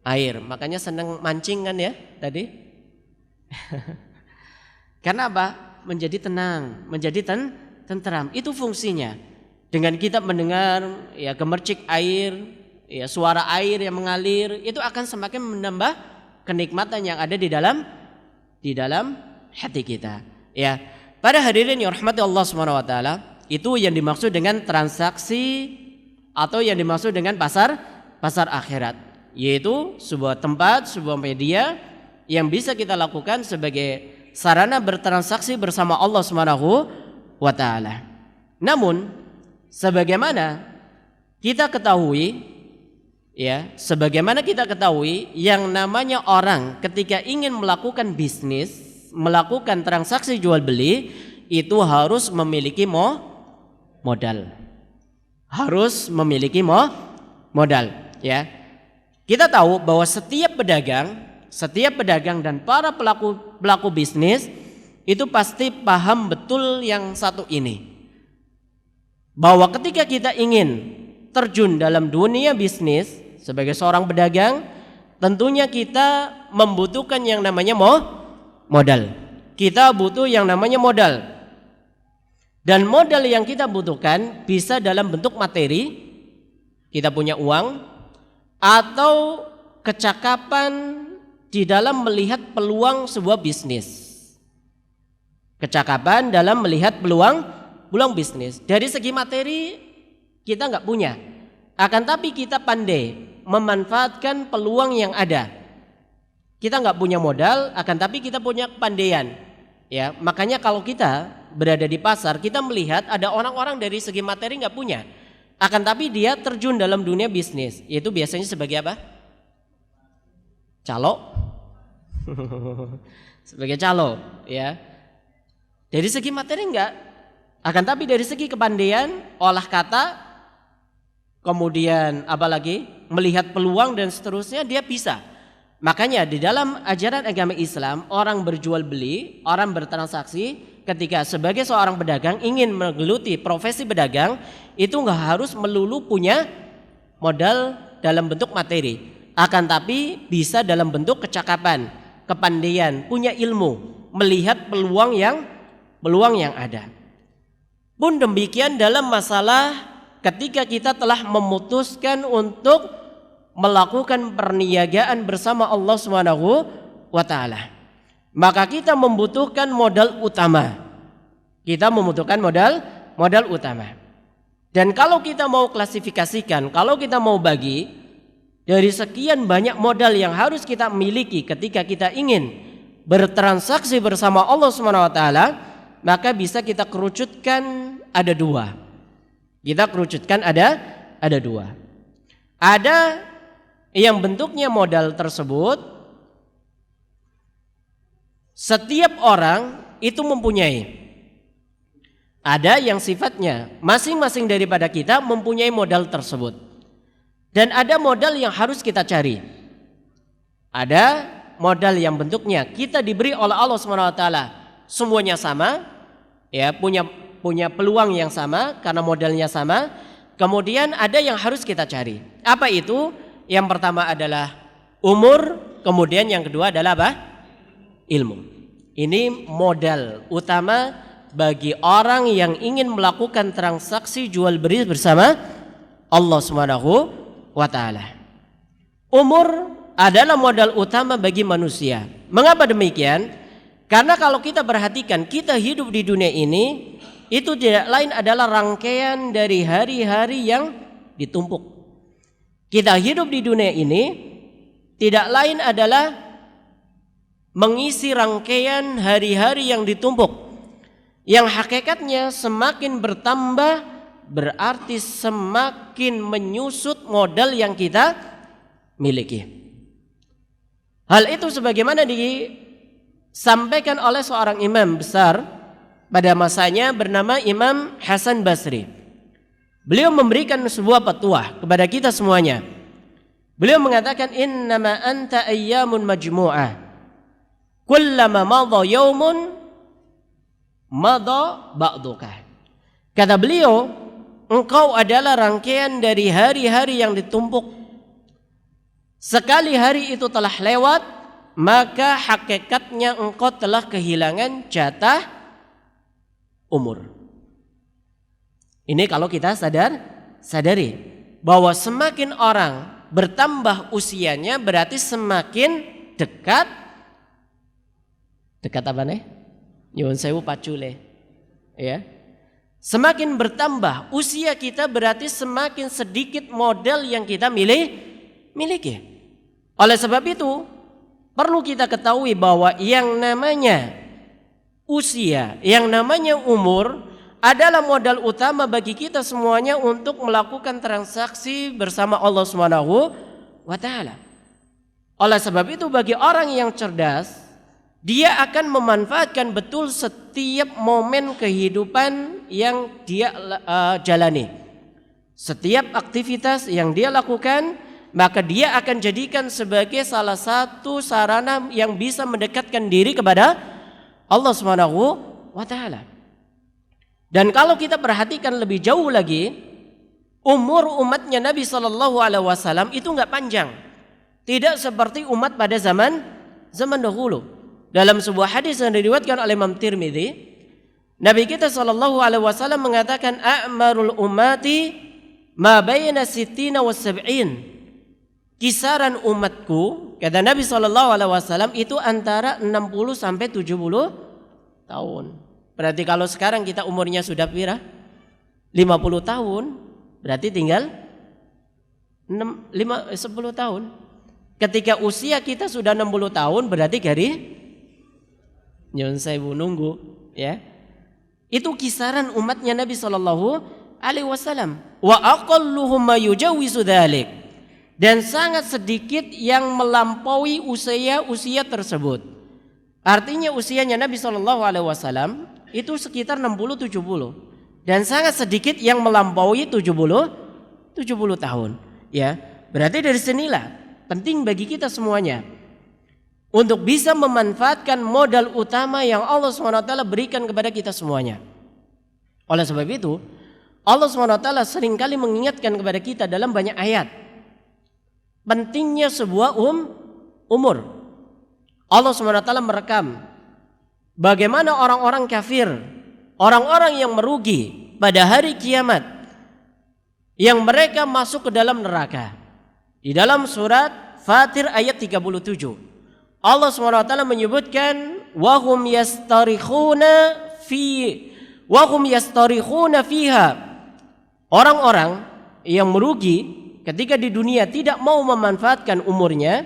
air. Makanya senang mancing kan ya tadi. Karena apa? Menjadi tenang, menjadi tenteram. Itu fungsinya. Dengan kita mendengar ya gemercik air, ya suara air yang mengalir, itu akan semakin menambah kenikmatan yang ada di dalam hati kita. Ya, para hadirin yang rahmati Allah Subhanahu wa taala, itu yang dimaksud dengan transaksi atau yang dimaksud dengan pasar akhirat, yaitu sebuah tempat, sebuah media yang bisa kita lakukan sebagai sarana bertransaksi bersama Allah Subhanahu wa taala. Namun sebagaimana kita ketahui yang namanya orang ketika ingin melakukan bisnis, melakukan transaksi jual beli, itu harus memiliki modal. Harus memiliki modal, ya. Kita tahu bahwa setiap pedagang dan para pelaku bisnis itu pasti paham betul yang satu ini, bahwa ketika kita ingin terjun dalam dunia bisnis sebagai seorang pedagang, tentunya kita membutuhkan yang namanya modal. Kita butuh yang namanya modal. Dan modal yang kita butuhkan bisa dalam bentuk materi, kita punya uang, atau kecakapan di dalam melihat peluang sebuah bisnis. Kecakapan dalam melihat peluang bisnis. Dari segi materi kita nggak punya, akan tapi kita pandai memanfaatkan peluang yang ada. Kita nggak punya modal, akan tapi kita punya kepandaian. Ya, makanya kalau kita berada di pasar, kita melihat ada orang-orang dari segi materi nggak punya, akan tapi dia terjun dalam dunia bisnis, yaitu biasanya sebagai apa? Calo. Sebagai calo, ya. Dari segi materi enggak, akan tapi dari segi kepandaian, olah kata, kemudian apalagi melihat peluang dan seterusnya, dia bisa. Makanya di dalam ajaran agama Islam, orang berjual beli, orang bertransaksi, ketika sebagai seorang pedagang ingin menggeluti profesi pedagang, itu enggak harus melulu punya modal dalam bentuk materi, akan tapi bisa dalam bentuk kecakapan, kepandaian, punya ilmu, melihat peluang yang ada. Pun demikian dalam masalah ketika kita telah memutuskan untuk melakukan perniagaan bersama Allah Subhanahu wa taala, maka kita membutuhkan modal utama. Kita membutuhkan modal utama. Dan kalau kita mau klasifikasikan, kalau kita mau bagi dari sekian banyak modal yang harus kita miliki ketika kita ingin bertransaksi bersama Allah Subhanahu wa taala, maka bisa kita kerucutkan ada dua. Kita kerucutkan ada dua. Ada yang bentuknya modal tersebut setiap orang itu mempunyai. Ada yang sifatnya masing-masing daripada kita mempunyai modal tersebut. Dan ada modal yang harus kita cari. Ada modal yang bentuknya kita diberi oleh Allah SWT, semuanya sama, ya, punya peluang yang sama karena modalnya sama. Kemudian ada yang harus kita cari. Apa itu? Yang pertama adalah umur, kemudian yang kedua adalah apa? Ilmu. Ini modal utama bagi orang yang ingin melakukan transaksi jual beli bersama Allah Subhanahu wa taala. Umur adalah modal utama bagi manusia. Mengapa demikian? Karena kalau kita perhatikan, kita hidup di dunia ini itu tidak lain adalah rangkaian dari hari-hari yang ditumpuk. Kita hidup di dunia ini tidak lain adalah mengisi rangkaian hari-hari yang ditumpuk, yang hakikatnya semakin bertambah berarti semakin menyusut modal yang kita miliki. Hal itu sebagaimana disampaikan oleh seorang imam besar pada masanya bernama Imam Hasan Basri. Beliau memberikan sebuah fatwa kepada kita semuanya. Beliau mengatakan, innama anta ayyamun majmu'ah, kullama madha yaumun madha ba'duka. Kata beliau, engkau adalah rangkaian dari hari-hari yang ditumpuk. Sekali hari itu telah lewat, maka hakikatnya engkau telah kehilangan jatah umur. Ini kalau kita sadari bahwa semakin orang bertambah usianya berarti semakin dekat apa nih? Nyuwun sewu pacule. Ya. Semakin bertambah usia kita berarti semakin sedikit modal yang kita miliki. Oleh sebab itu perlu kita ketahui bahwa yang namanya usia, yang namanya umur adalah modal utama bagi kita semuanya untuk melakukan transaksi bersama Allah Subhanahu wa taala. Oleh sebab itu bagi orang yang cerdas, dia akan memanfaatkan betul setiap momen kehidupan yang dia jalani. Setiap aktivitas yang dia lakukan, maka dia akan jadikan sebagai salah satu sarana yang bisa mendekatkan diri kepada Allah Subhanahu wa taala. Dan kalau kita perhatikan lebih jauh lagi, umur umatnya Nabi SAW itu nggak panjang, tidak seperti umat pada zaman dahulu. Dalam sebuah hadis yang diriwayatkan oleh Imam Tirmidzi, Nabi kita SAW mengatakan, "A'marul ummati ma baina sittina wa sab'in." Kisaran umatku, kata Nabi SAW, itu antara 60 sampai 70 tahun. Berarti kalau sekarang kita umurnya sudah pira? 50 tahun, berarti tinggal 10 tahun. Ketika usia kita sudah 60 tahun, berarti nyun sewu nunggu, ya. Itu kisaran umatnya Nabi SAW. Wa aqalluhum ma yujawizu dzalik. Dan sangat sedikit yang melampaui usia tersebut. Artinya usianya Nabi SAW itu sekitar 60-70 dan sangat sedikit yang melampaui 70 tahun. Ya, berarti dari sinilah penting bagi kita semuanya untuk bisa memanfaatkan modal utama yang Allah SWT berikan kepada kita semuanya. Oleh sebab itu, Allah SWT seringkali mengingatkan kepada kita dalam banyak ayat pentingnya sebuah umur. Allah SWT merekam bagaimana orang-orang kafir, orang-orang yang merugi pada hari kiamat, yang mereka masuk ke dalam neraka. Di dalam surat Fatir ayat 37, Allah SWT menyebutkan wahum yastarikhuna fiha. Orang-orang yang merugi ketika di dunia tidak mau memanfaatkan umurnya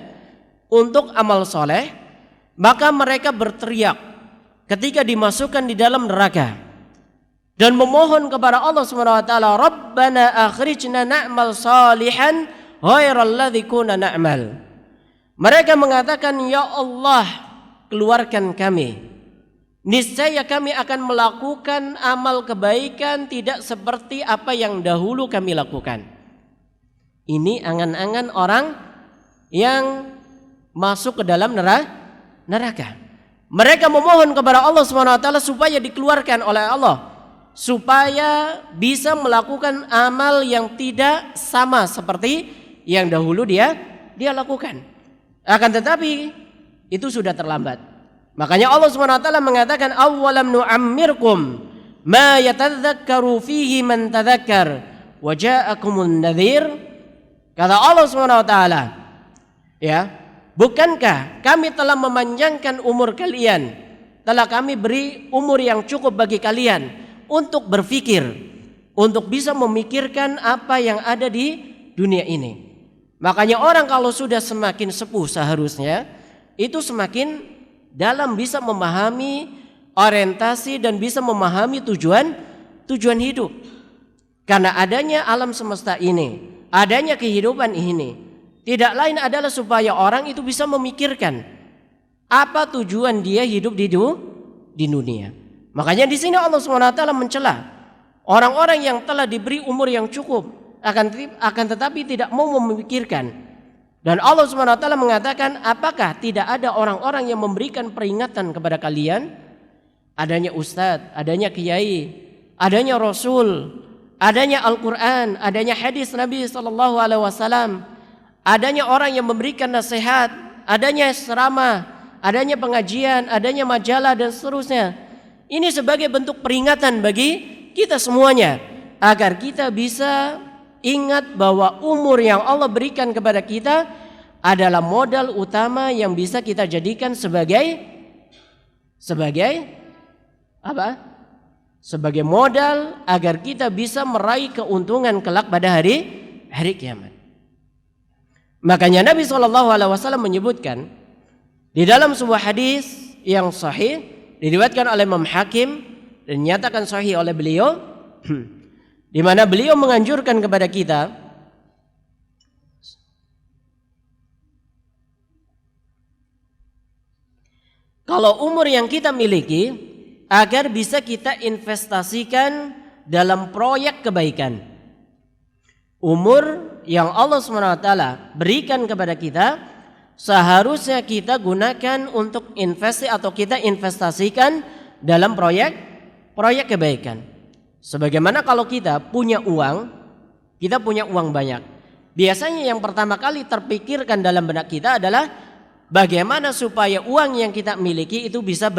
untuk amal soleh, maka mereka berteriak ketika dimasukkan di dalam neraka dan memohon kepada Allah SWT, Rabbana akhrijna na'mal salihan ghairal ladzi kunna na'mal. Mereka mengatakan, ya Allah, keluarkan kami. Niscaya kami akan melakukan amal kebaikan tidak seperti apa yang dahulu kami lakukan. Ini angan-angan orang yang masuk ke dalam neraka. Mereka memohon kepada Allah SWT supaya dikeluarkan oleh Allah, supaya bisa melakukan amal yang tidak sama seperti yang dahulu dia lakukan. Akan tetapi itu sudah terlambat. Makanya Allah SWT mengatakan, awalam nu'ammirkum ma yatadzakkaru fihi man tadzakkar wa ja'akumun nadhir. Kata Allah SWT, ya, bukankah kami telah memanjangkan umur kalian, telah kami beri umur yang cukup bagi kalian untuk berpikir, untuk bisa memikirkan apa yang ada di dunia ini. Makanya orang kalau sudah semakin sepuh seharusnya itu semakin dalam bisa memahami orientasi dan bisa memahami tujuan hidup. Karena adanya alam semesta ini, adanya kehidupan ini, tidak lain adalah supaya orang itu bisa memikirkan apa tujuan dia hidup di dunia. Makanya di sini Allah SWT mencela orang-orang yang telah diberi umur yang cukup, akan tetapi tidak mau memikirkan. Dan Allah SWT mengatakan, apakah tidak ada orang-orang yang memberikan peringatan kepada kalian? Adanya ustadz, adanya kiai, adanya rasul, adanya Al-Quran, adanya hadis Nabi SAW, adanya orang yang memberikan nasihat, adanya ceramah, adanya pengajian, adanya majalah dan seterusnya. Ini sebagai bentuk peringatan bagi kita semuanya agar kita bisa ingat bahwa umur yang Allah berikan kepada kita adalah modal utama yang bisa kita jadikan sebagai apa? Sebagai modal agar kita bisa meraih keuntungan kelak pada hari kiamat. Makanya Nabi SAW menyebutkan di dalam sebuah hadis yang sahih diriwayatkan oleh Imam Hakim dan dinyatakan sahih oleh beliau, di mana beliau menganjurkan kepada kita kalau umur yang kita miliki agar bisa kita investasikan dalam proyek kebaikan. Umur yang Allah SWT berikan kepada kita seharusnya kita gunakan untuk investasi atau kita investasikan dalam proyek kebaikan. Sebagaimana kalau kita punya uang banyak. Biasanya yang pertama kali terpikirkan dalam benak kita adalah bagaimana supaya uang yang kita miliki itu bisa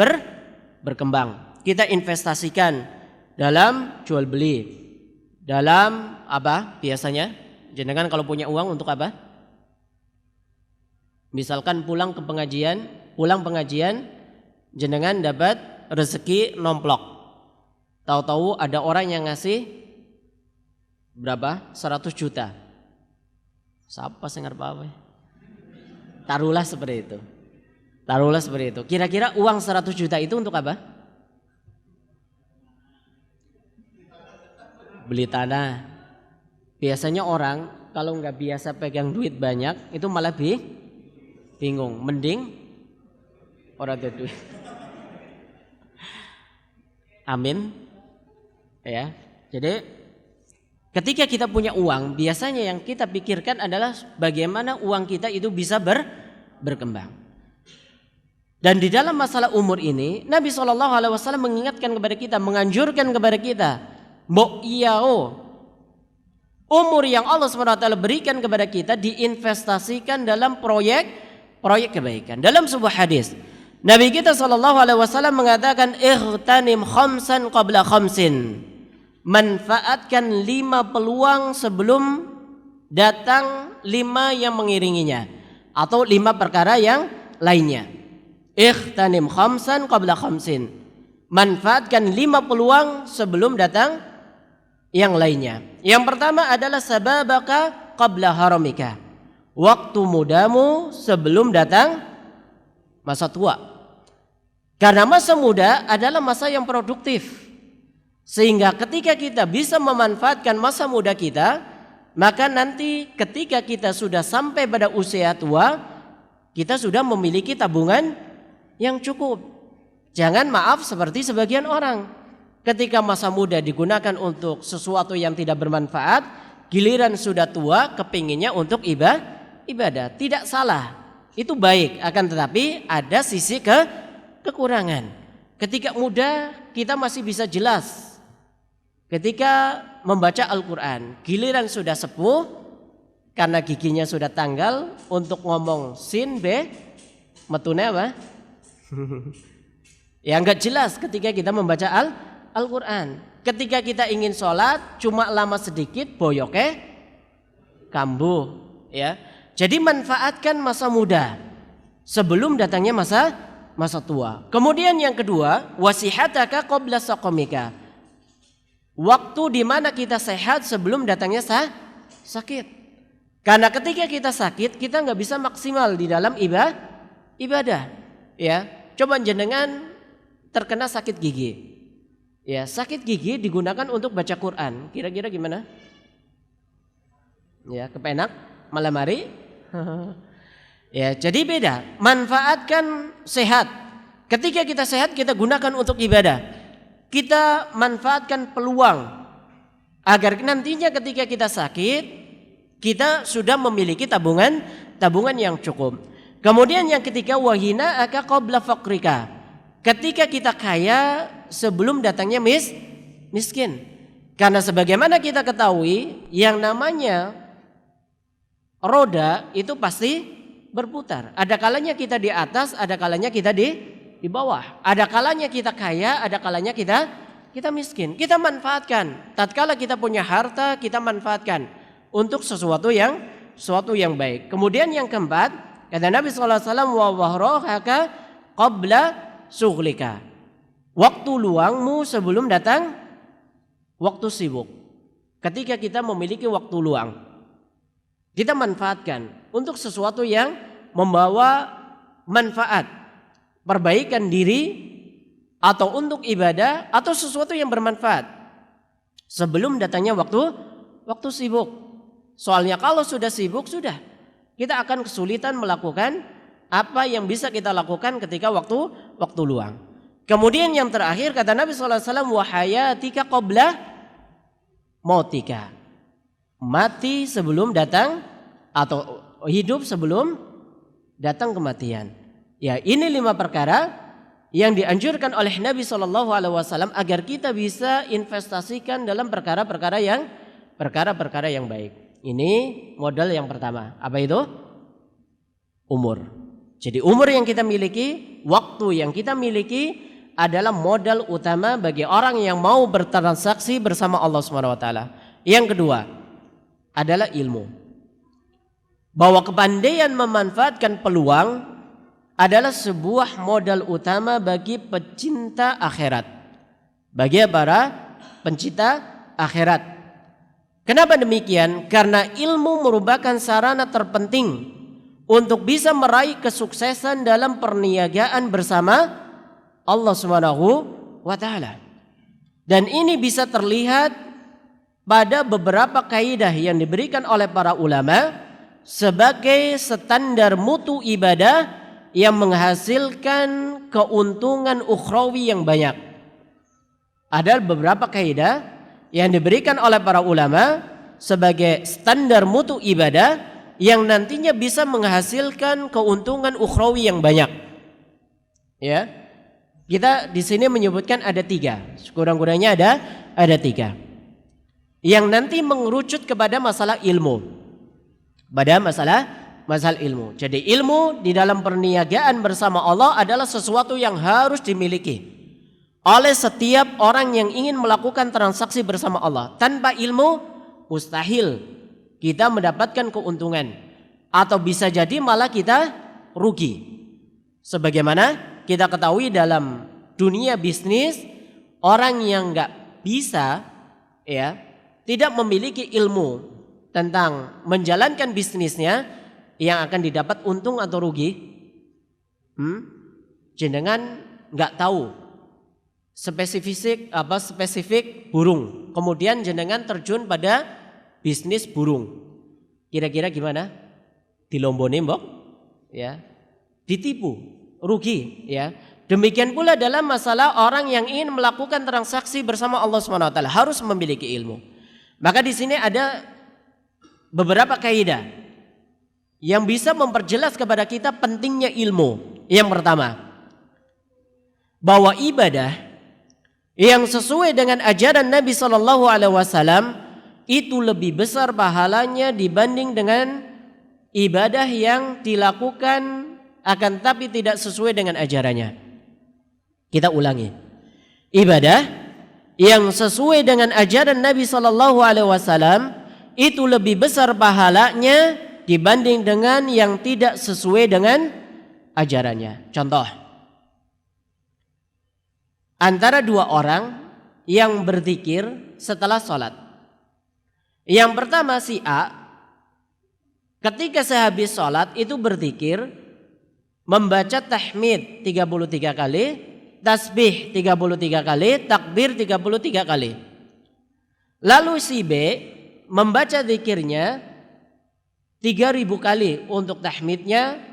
berkembang. Kita investasikan dalam jual beli, dalam apa biasanya? Jenengan kalau punya uang untuk apa? Misalkan pulang pengajian, jenengan dapat rezeki nomplok. Tahu-tahu ada orang yang ngasih berapa? 100 juta. Siapa sih ngarep apa? Taruhlah seperti itu. Kira-kira uang 100 juta itu untuk apa? Beli tanah. Biasanya orang kalau nggak biasa pegang duit banyak itu malah bingung. Mending orang ada duit. Amin. Ya. Jadi ketika kita punya uang, biasanya yang kita pikirkan adalah bagaimana uang kita itu bisa berkembang. Dan di dalam masalah umur ini, Nabi SAW mengingatkan kepada kita, menganjurkan kepada kita, umur yang Allah SWT berikan kepada kita diinvestasikan dalam proyek kebaikan. Dalam sebuah hadis, Nabi kita SAW mengatakan, ightanim khamsan qabla khamsin. Manfaatkan 5 peluang sebelum datang 5 yang mengiringinya, atau 5 perkara yang lainnya. Ightanim khamsan qabla khamsin. Manfaatkan 5 peluang sebelum datang yang lainnya. Yang pertama adalah sababaka qabla haramika. Waktu mudamu sebelum datang masa tua. Karena masa muda adalah masa yang produktif. Sehingga ketika kita bisa memanfaatkan masa muda kita, maka nanti ketika kita sudah sampai pada usia tua, kita sudah memiliki tabungan yang cukup. Jangan maaf seperti sebagian orang, ketika masa muda digunakan untuk sesuatu yang tidak bermanfaat, giliran sudah tua kepinginnya untuk ibadah. Tidak salah, itu baik, akan tetapi ada sisi kekurangan. Ketika muda kita masih bisa jelas ketika membaca Al-Quran, giliran sudah sepuh karena giginya sudah tanggal, untuk ngomong sin be metune apa? Ya enggak jelas ketika kita membaca Al-Quran. Ketika kita ingin sholat cuma lama sedikit, boyoke kambuh, ya. Jadi manfaatkan masa muda sebelum datangnya masa tua. Kemudian yang kedua, wasihataka qabla saqamika. Waktu di mana kita sehat sebelum datangnya sakit. Karena ketika kita sakit, kita nggak bisa maksimal di dalam ibadah. Ya, coba jenengan terkena sakit gigi. Ya, sakit gigi digunakan untuk baca Quran. Kira-kira gimana? Ya, kepenak malam hari. Ya, jadi beda. Manfaatkan sehat. Ketika kita sehat, kita gunakan untuk ibadah. Kita manfaatkan peluang agar nantinya ketika kita sakit, kita sudah memiliki tabungan yang cukup. Kemudian yang ketiga, wahina aka qabla faqrika. Ketika kita kaya sebelum datangnya miskin. Karena sebagaimana kita ketahui, yang namanya roda itu pasti berputar. Ada kalanya kita di atas, ada kalanya kita di bawah. Ada kalanya kita kaya, ada kalanya kita miskin. Kita manfaatkan. Tatkala kita punya harta, kita manfaatkan untuk sesuatu yang baik. Kemudian yang keempat, kata Nabi sallallahu alaihi wasallam, wa wahrahaka qabla sughlika. Waktu luangmu sebelum datang waktu sibuk. Ketika kita memiliki waktu luang, kita manfaatkan untuk sesuatu yang membawa manfaat, perbaikan diri, atau untuk ibadah, atau sesuatu yang bermanfaat sebelum datangnya waktu sibuk. Soalnya kalau sudah sibuk, sudah kita akan kesulitan melakukan apa yang bisa kita lakukan ketika waktu luang. Kemudian yang terakhir kata Nabi sallallahu alaihi wasallam, wa hayatika qabla mautika. Mati sebelum datang, atau hidup sebelum datang kematian. Ya, ini 5 perkara yang dianjurkan oleh Nabi sallallahu alaihi wasallam agar kita bisa investasikan dalam perkara-perkara yang baik. Ini modal yang pertama. Apa itu? Umur. Jadi umur yang kita miliki, waktu yang kita miliki adalah modal utama bagi orang yang mau bertransaksi bersama Allah Subhanahu wa taala. Yang kedua adalah ilmu. Bahwa kepandaian memanfaatkan peluang adalah sebuah modal utama bagi pecinta akhirat. Bagi para pencinta akhirat. Kenapa demikian? Karena ilmu merupakan sarana terpenting untuk bisa meraih kesuksesan dalam perniagaan bersama Allah Subhanahu wa taala. Dan ini bisa terlihat pada beberapa kaidah yang diberikan oleh para ulama sebagai standar mutu ibadah yang menghasilkan keuntungan ukhrawi yang banyak. Ada beberapa kaidah yang diberikan oleh para ulama sebagai standar mutu ibadah yang nantinya bisa menghasilkan keuntungan ukhrawi yang banyak. Ya. Kita di sini menyebutkan ada 3, kurang-kurangnya ada 3 yang nanti mengerucut kepada masalah ilmu, pada masalah ilmu. Jadi ilmu di dalam perniagaan bersama Allah adalah sesuatu yang harus dimiliki oleh setiap orang yang ingin melakukan transaksi bersama Allah. Tanpa ilmu mustahil kita mendapatkan keuntungan, atau bisa jadi malah kita rugi. Sebagaimana kita ketahui dalam dunia bisnis, orang yang nggak bisa, ya, tidak memiliki ilmu tentang menjalankan bisnisnya, yang akan didapat untung atau rugi, jenengan nggak tahu spesifik burung, kemudian jenengan terjun pada bisnis burung, kira-kira gimana? Dilomboni mbok, ya, ditipu. Rugi, ya. Demikian pula dalam masalah orang yang ingin melakukan transaksi bersama Allah Subhanahu wa taala harus memiliki ilmu. Maka di sini ada beberapa kaidah yang bisa memperjelas kepada kita pentingnya ilmu. Yang pertama, bahwa ibadah yang sesuai dengan ajaran Nabi sallallahu alaihi wasallam itu lebih besar pahalanya dibanding dengan ibadah yang dilakukan akan tapi tidak sesuai dengan ajarannya. Kita ulangi. Ibadah yang sesuai dengan ajaran Nabi sallallahu alaihi wasallam itu lebih besar pahalanya dibanding dengan yang tidak sesuai dengan ajarannya. Contoh, antara 2 orang yang berzikir setelah sholat. Yang pertama si A, ketika sehabis sholat itu berzikir, membaca tahmid 33 kali, tasbih 33 kali, takbir 33 kali. Lalu si B membaca zikirnya 3000 kali untuk tahmidnya,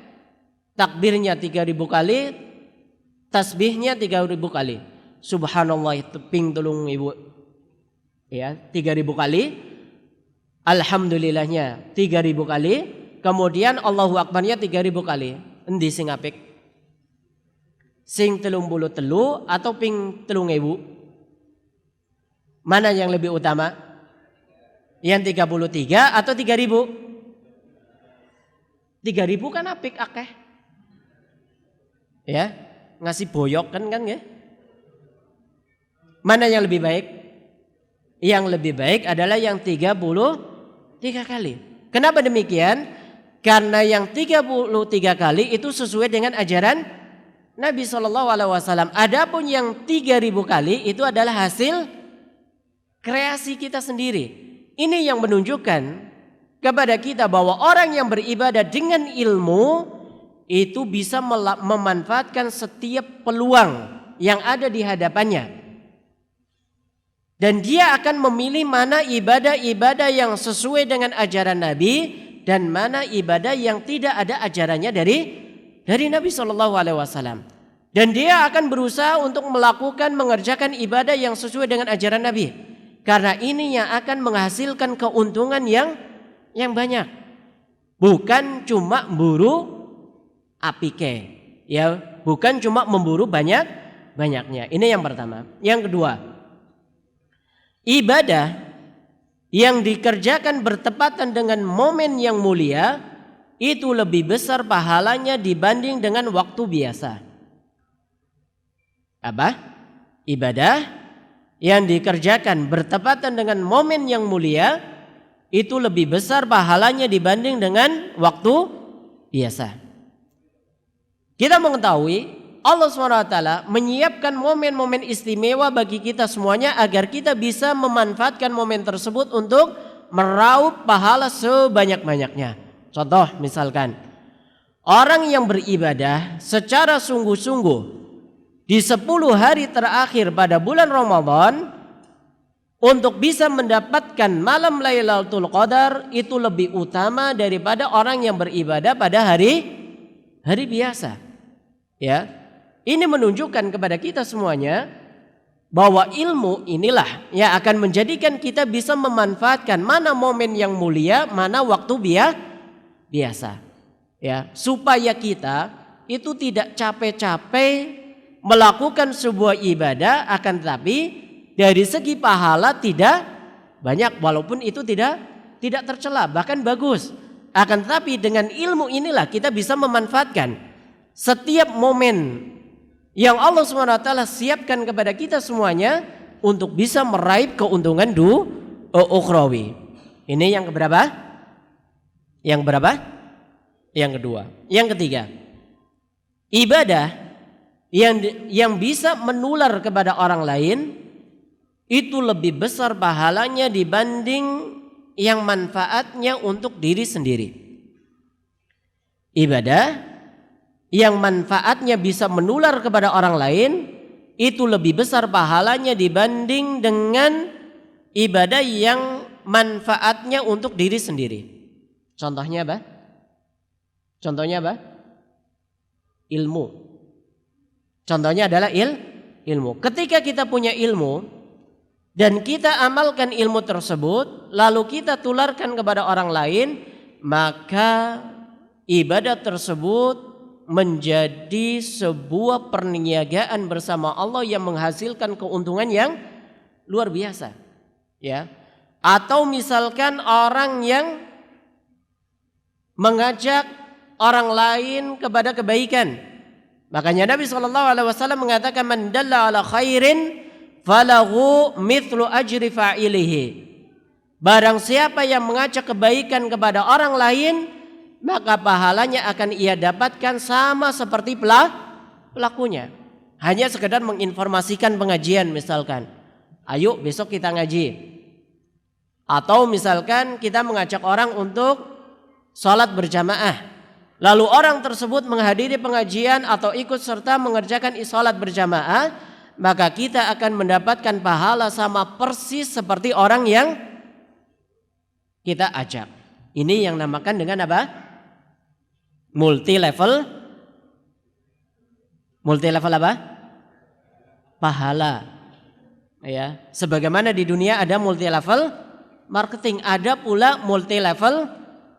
takbirnya 3000 kali, tasbihnya 3000 kali. Subhanallah teping tulung ibu, ya, 3000 kali. Alhamdulillahnya 3000 kali. Kemudian Allahu Akbarnya 3000 kali. Endi sing apik? Sing 33 atau ping 3000? Mana yang lebih utama? Yang 33 atau 3.000? 3.000 kan apik akeh. Ya, ngasih boyok kan ya. Mana yang lebih baik? Yang lebih baik adalah yang 33 kali. Kenapa demikian? Karena yang 33 kali itu sesuai dengan ajaran Nabi SAW. Adapun yang 3.000 kali itu adalah hasil kreasi kita sendiri. Ini yang menunjukkan kepada kita bahwa orang yang beribadah dengan ilmu itu bisa memanfaatkan setiap peluang yang ada di hadapannya. Dan dia akan memilih mana ibadah-ibadah yang sesuai dengan ajaran Nabi dan mana ibadah yang tidak ada ajarannya dari Nabi SAW. Dan dia akan berusaha untuk mengerjakan ibadah yang sesuai dengan ajaran Nabi. Karena ini yang akan menghasilkan keuntungan yang banyak. Bukan cuma memburu apike, ya, bukan cuma memburu banyaknya. Ini yang pertama. Yang kedua, ibadah yang dikerjakan bertepatan dengan momen yang mulia itu lebih besar pahalanya dibanding dengan waktu biasa. Apa? Ibadah yang dikerjakan bertepatan dengan momen yang mulia itu lebih besar pahalanya dibanding dengan waktu biasa. Kita mengetahui Allah SWT menyiapkan momen-momen istimewa bagi kita semuanya agar kita bisa memanfaatkan momen tersebut untuk meraup pahala sebanyak-banyaknya. Contoh misalkan, orang yang beribadah secara sungguh-sungguh di 10 hari terakhir pada bulan Ramadan untuk bisa mendapatkan malam Lailatul Qadar itu lebih utama daripada orang yang beribadah pada hari biasa. Ya. Ini menunjukkan kepada kita semuanya bahwa ilmu inilah yang akan menjadikan kita bisa memanfaatkan mana momen yang mulia, mana waktu biasa. Ya, supaya kita itu tidak capek-capek melakukan sebuah ibadah, akan tetapi dari segi pahala tidak banyak, walaupun itu tidak tercela, bahkan bagus. Akan tetapi dengan ilmu inilah kita bisa memanfaatkan setiap momen yang Allah SWT siapkan kepada kita semuanya untuk bisa meraih keuntungan ukhrawi. Ini yang keberapa? Yang berapa? Yang kedua. Yang ketiga, ibadah yang bisa menular kepada orang lain itu lebih besar pahalanya dibanding yang manfaatnya untuk diri sendiri. Ibadah yang manfaatnya bisa menular kepada orang lain itu lebih besar pahalanya dibanding dengan ibadah yang manfaatnya untuk diri sendiri. Contohnya apa? Ilmu. Contohnya adalah ilmu. Ketika kita punya ilmu dan kita amalkan ilmu tersebut lalu kita tularkan kepada orang lain, maka ibadah tersebut menjadi sebuah perniagaan bersama Allah yang menghasilkan keuntungan yang luar biasa, ya. Atau misalkan orang yang mengajak orang lain kepada kebaikan, makanya Nabi SAW mengatakan man dalla ala khairin falahu mithlu ajri fa'ilihi. Barang siapa yang mengajak kebaikan kepada orang lain, maka pahalanya akan ia dapatkan sama seperti pelakunya. Hanya sekedar menginformasikan pengajian misalkan, ayo besok kita ngaji. Atau misalkan kita mengajak orang untuk sholat berjamaah, lalu orang tersebut menghadiri pengajian atau ikut serta mengerjakan sholat berjamaah, maka kita akan mendapatkan pahala sama persis seperti orang yang kita ajak. Ini yang namakan dengan apa? Multi level apa? Pahala. Ya, sebagaimana di dunia ada multi level marketing, ada pula multi level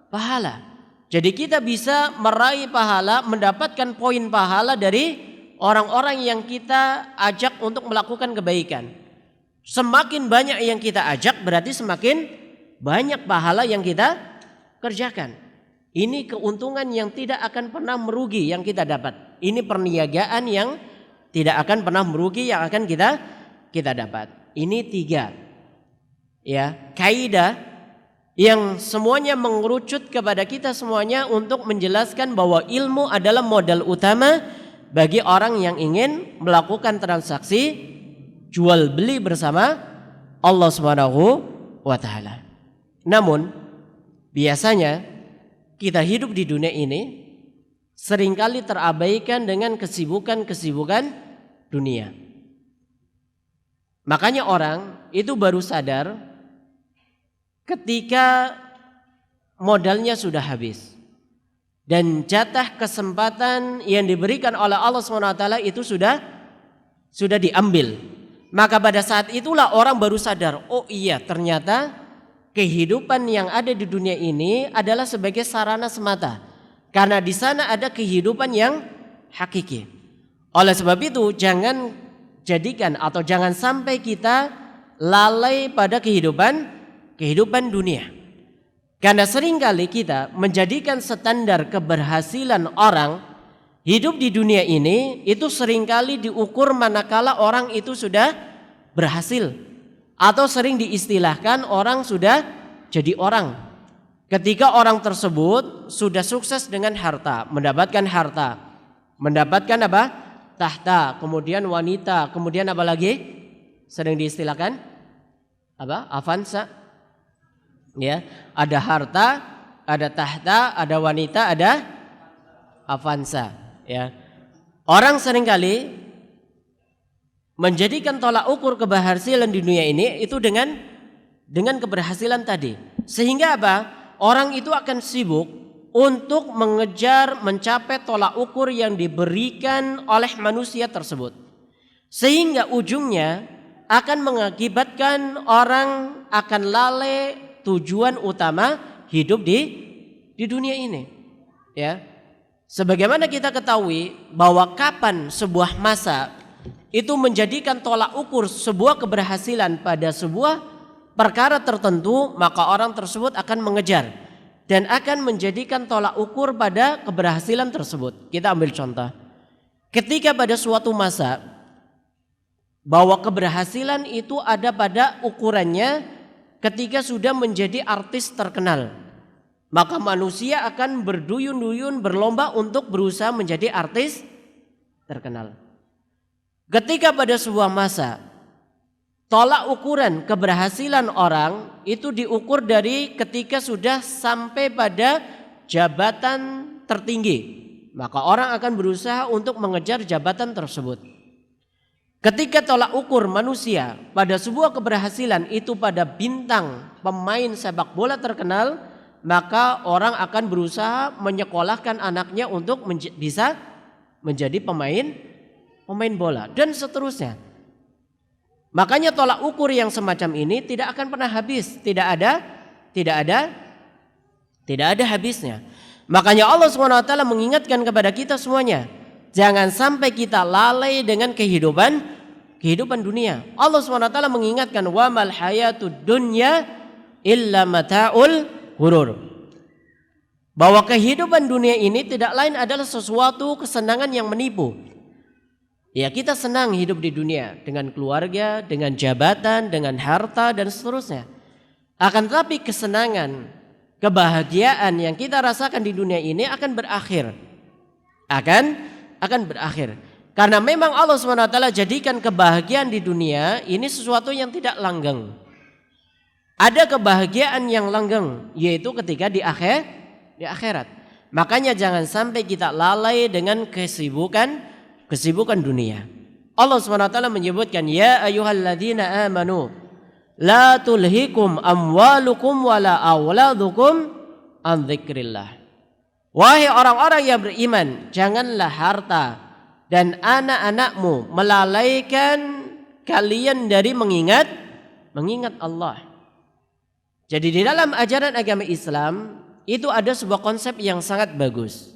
pahala. Jadi kita bisa meraih pahala, mendapatkan poin pahala dari orang-orang yang kita ajak untuk melakukan kebaikan. Semakin banyak yang kita ajak berarti semakin banyak pahala yang kita kerjakan. Ini keuntungan yang tidak akan pernah merugi yang kita dapat. Ini perniagaan yang tidak akan pernah merugi yang akan kita dapat. Ini 3 ya kaidah yang semuanya mengerucut kepada kita semuanya untuk menjelaskan bahwa ilmu adalah modal utama bagi orang yang ingin melakukan transaksi jual beli bersama Allah Subhanahu wa taala. Namun biasanya kita hidup di dunia ini seringkali terabaikan dengan kesibukan-kesibukan dunia. Makanya orang itu baru sadar ketika modalnya sudah habis dan jatah kesempatan yang diberikan oleh Allah SWT itu sudah diambil. Maka pada saat itulah orang baru sadar, oh iya ternyata kehidupan yang ada di dunia ini adalah sebagai sarana semata. Karena di sana ada kehidupan yang hakiki. Oleh sebab itu jangan jadikan atau jangan sampai kita lalai pada kehidupan dunia. Karena seringkali kita menjadikan standar keberhasilan orang hidup di dunia ini itu seringkali diukur manakala orang itu sudah berhasil. Atau sering diistilahkan orang sudah jadi orang. Ketika orang tersebut sudah sukses dengan harta, mendapatkan apa? Tahta, kemudian wanita, kemudian apa lagi? Sering diistilahkan apa? Avanza. Ya, ada harta, ada tahta, ada wanita, ada avanza, ya. Orang seringkali menjadikan tolak ukur keberhasilan di dunia ini itu dengan keberhasilan tadi. Sehingga apa? Orang itu akan sibuk untuk mengejar mencapai tolak ukur yang diberikan oleh manusia tersebut. Sehingga ujungnya akan mengakibatkan orang akan lalai tujuan utama hidup di dunia ini. Ya. Sebagaimana kita ketahui bahwa kapan sebuah masa itu menjadikan tolak ukur sebuah keberhasilan pada sebuah perkara tertentu, maka orang tersebut akan mengejar dan akan menjadikan tolak ukur pada keberhasilan tersebut. Kita ambil contoh. Ketika pada suatu masa bahwa keberhasilan itu ada pada ukurannya ketika sudah menjadi artis terkenal, maka manusia akan berduyun-duyun berlomba untuk berusaha menjadi artis terkenal. Ketika pada sebuah masa tolak ukuran keberhasilan orang itu diukur dari ketika sudah sampai pada jabatan tertinggi, maka orang akan berusaha untuk mengejar jabatan tersebut. Ketika tolak ukur manusia pada sebuah keberhasilan itu pada bintang pemain sepak bola terkenal, maka orang akan berusaha menyekolahkan anaknya untuk bisa menjadi pemain bola dan seterusnya. Makanya tolak ukur yang semacam ini tidak akan pernah habis, tidak ada habisnya. Makanya Allah SWT mengingatkan kepada kita semuanya, jangan sampai kita lalai dengan kehidupan dunia. Allah SWT mengingatkan, wa mal hayatud dunya illa mata'ul ghurur, bahwa kehidupan dunia ini tidak lain adalah sesuatu kesenangan yang menipu. Ya, kita senang hidup di dunia dengan keluarga, dengan jabatan, dengan harta dan seterusnya. Akan tetapi kesenangan, kebahagiaan yang kita rasakan di dunia ini akan berakhir. Akan berakhir. Karena memang Allah SWT jadikan kebahagiaan di dunia ini sesuatu yang tidak langgeng. Ada kebahagiaan yang langgeng, yaitu ketika di akhirat. Makanya jangan sampai kita lalai dengan kesibukan dunia. Allah SWT menyebutkan, ya ayyuhalladzina amanu la tulhikum amwalukum wala auladukum an dzikrillah. Wahai orang-orang yang beriman, janganlah harta dan anak-anakmu melalaikan kalian dari mengingat Allah. Jadi di dalam ajaran agama Islam itu ada sebuah konsep yang sangat bagus,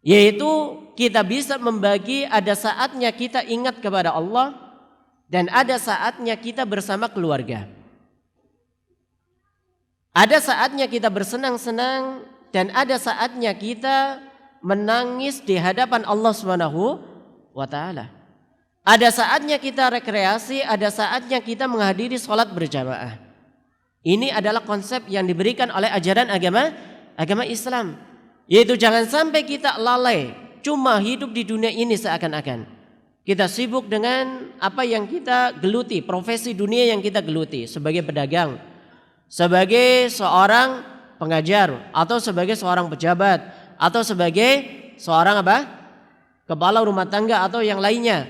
yaitu kita bisa membagi ada saatnya kita ingat kepada Allah dan ada saatnya kita bersama keluarga. Ada saatnya kita bersenang-senang dan ada saatnya kita menangis di hadapan Allah Subhanahu wa taala. Ada saatnya kita rekreasi, ada saatnya kita menghadiri sholat berjamaah. Ini adalah konsep yang diberikan oleh ajaran agama Islam. Yaitu jangan sampai kita lalai cuma hidup di dunia ini seakan-akan. Kita sibuk dengan apa yang kita geluti, profesi dunia yang kita geluti sebagai pedagang, sebagai seorang pengajar, atau sebagai seorang pejabat, atau sebagai seorang kepala rumah tangga atau yang lainnya.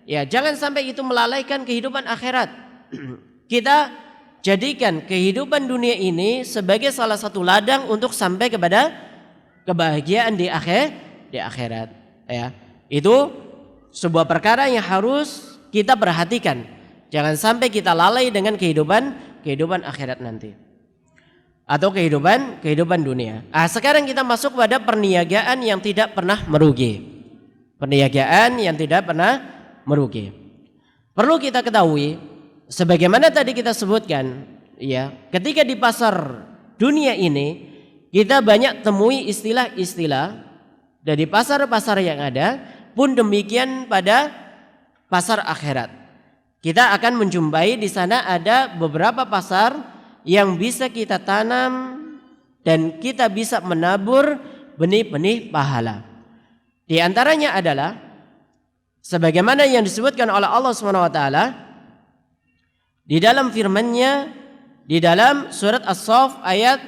Ya, jangan sampai itu melalaikan kehidupan akhirat. Kita jadikan kehidupan dunia ini sebagai salah satu ladang untuk sampai kepada kebahagiaan di akhirat. Ya, itu sebuah perkara yang harus kita perhatikan. Jangan sampai kita lalai dengan kehidupan akhirat nanti, atau kehidupan dunia. Sekarang kita masuk pada perniagaan yang tidak pernah merugi. Perniagaan yang tidak pernah merugi. Perlu kita ketahui, sebagaimana tadi kita sebutkan, ya, ketika di pasar dunia ini kita banyak temui istilah-istilah dari pasar-pasar yang ada, pun demikian pada pasar akhirat. Kita akan menjumpai di sana ada beberapa pasar yang bisa kita tanam dan kita bisa menabur benih-benih pahala. Di antaranya adalah sebagaimana yang disebutkan oleh Allah Subhanahu wa taala di dalam firman-Nya di dalam surat As-Saff ayat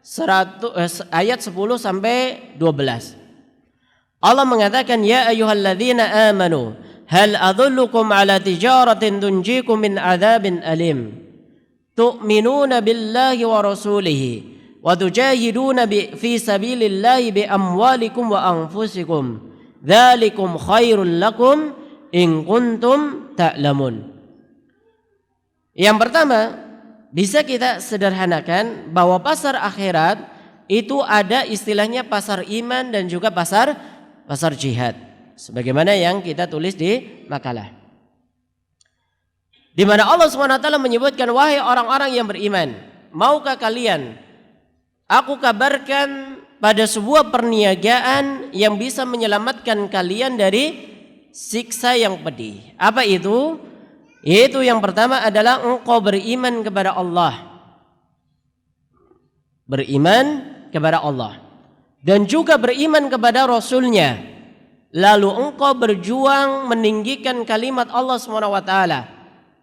10 sampai 12. Allah mengatakan, ya ayyuhalladzina amanu hal adullukum ala tijaratin tunjikum min adzabin alim tu'minuna billahi wa rasulihi wa tujahiduna fi sabilillahi bi amwalikum wa anfusikum dzalikum khairul lakum in kuntum ta'lamun. Yang pertama, bisa kita sederhanakan bahwa pasar akhirat itu ada istilahnya pasar iman dan juga pasar jihad, sebagaimana yang kita tulis di makalah, di mana Allah SWT menyebutkan, wahai orang-orang yang beriman, maukah kalian aku kabarkan pada sebuah perniagaan yang bisa menyelamatkan kalian dari siksa yang pedih. Apa itu? Yaitu yang pertama adalah engkau beriman kepada Allah, beriman kepada Allah, dan juga beriman kepada Rasulnya. Lalu engkau berjuang meninggikan kalimat Allah SWT,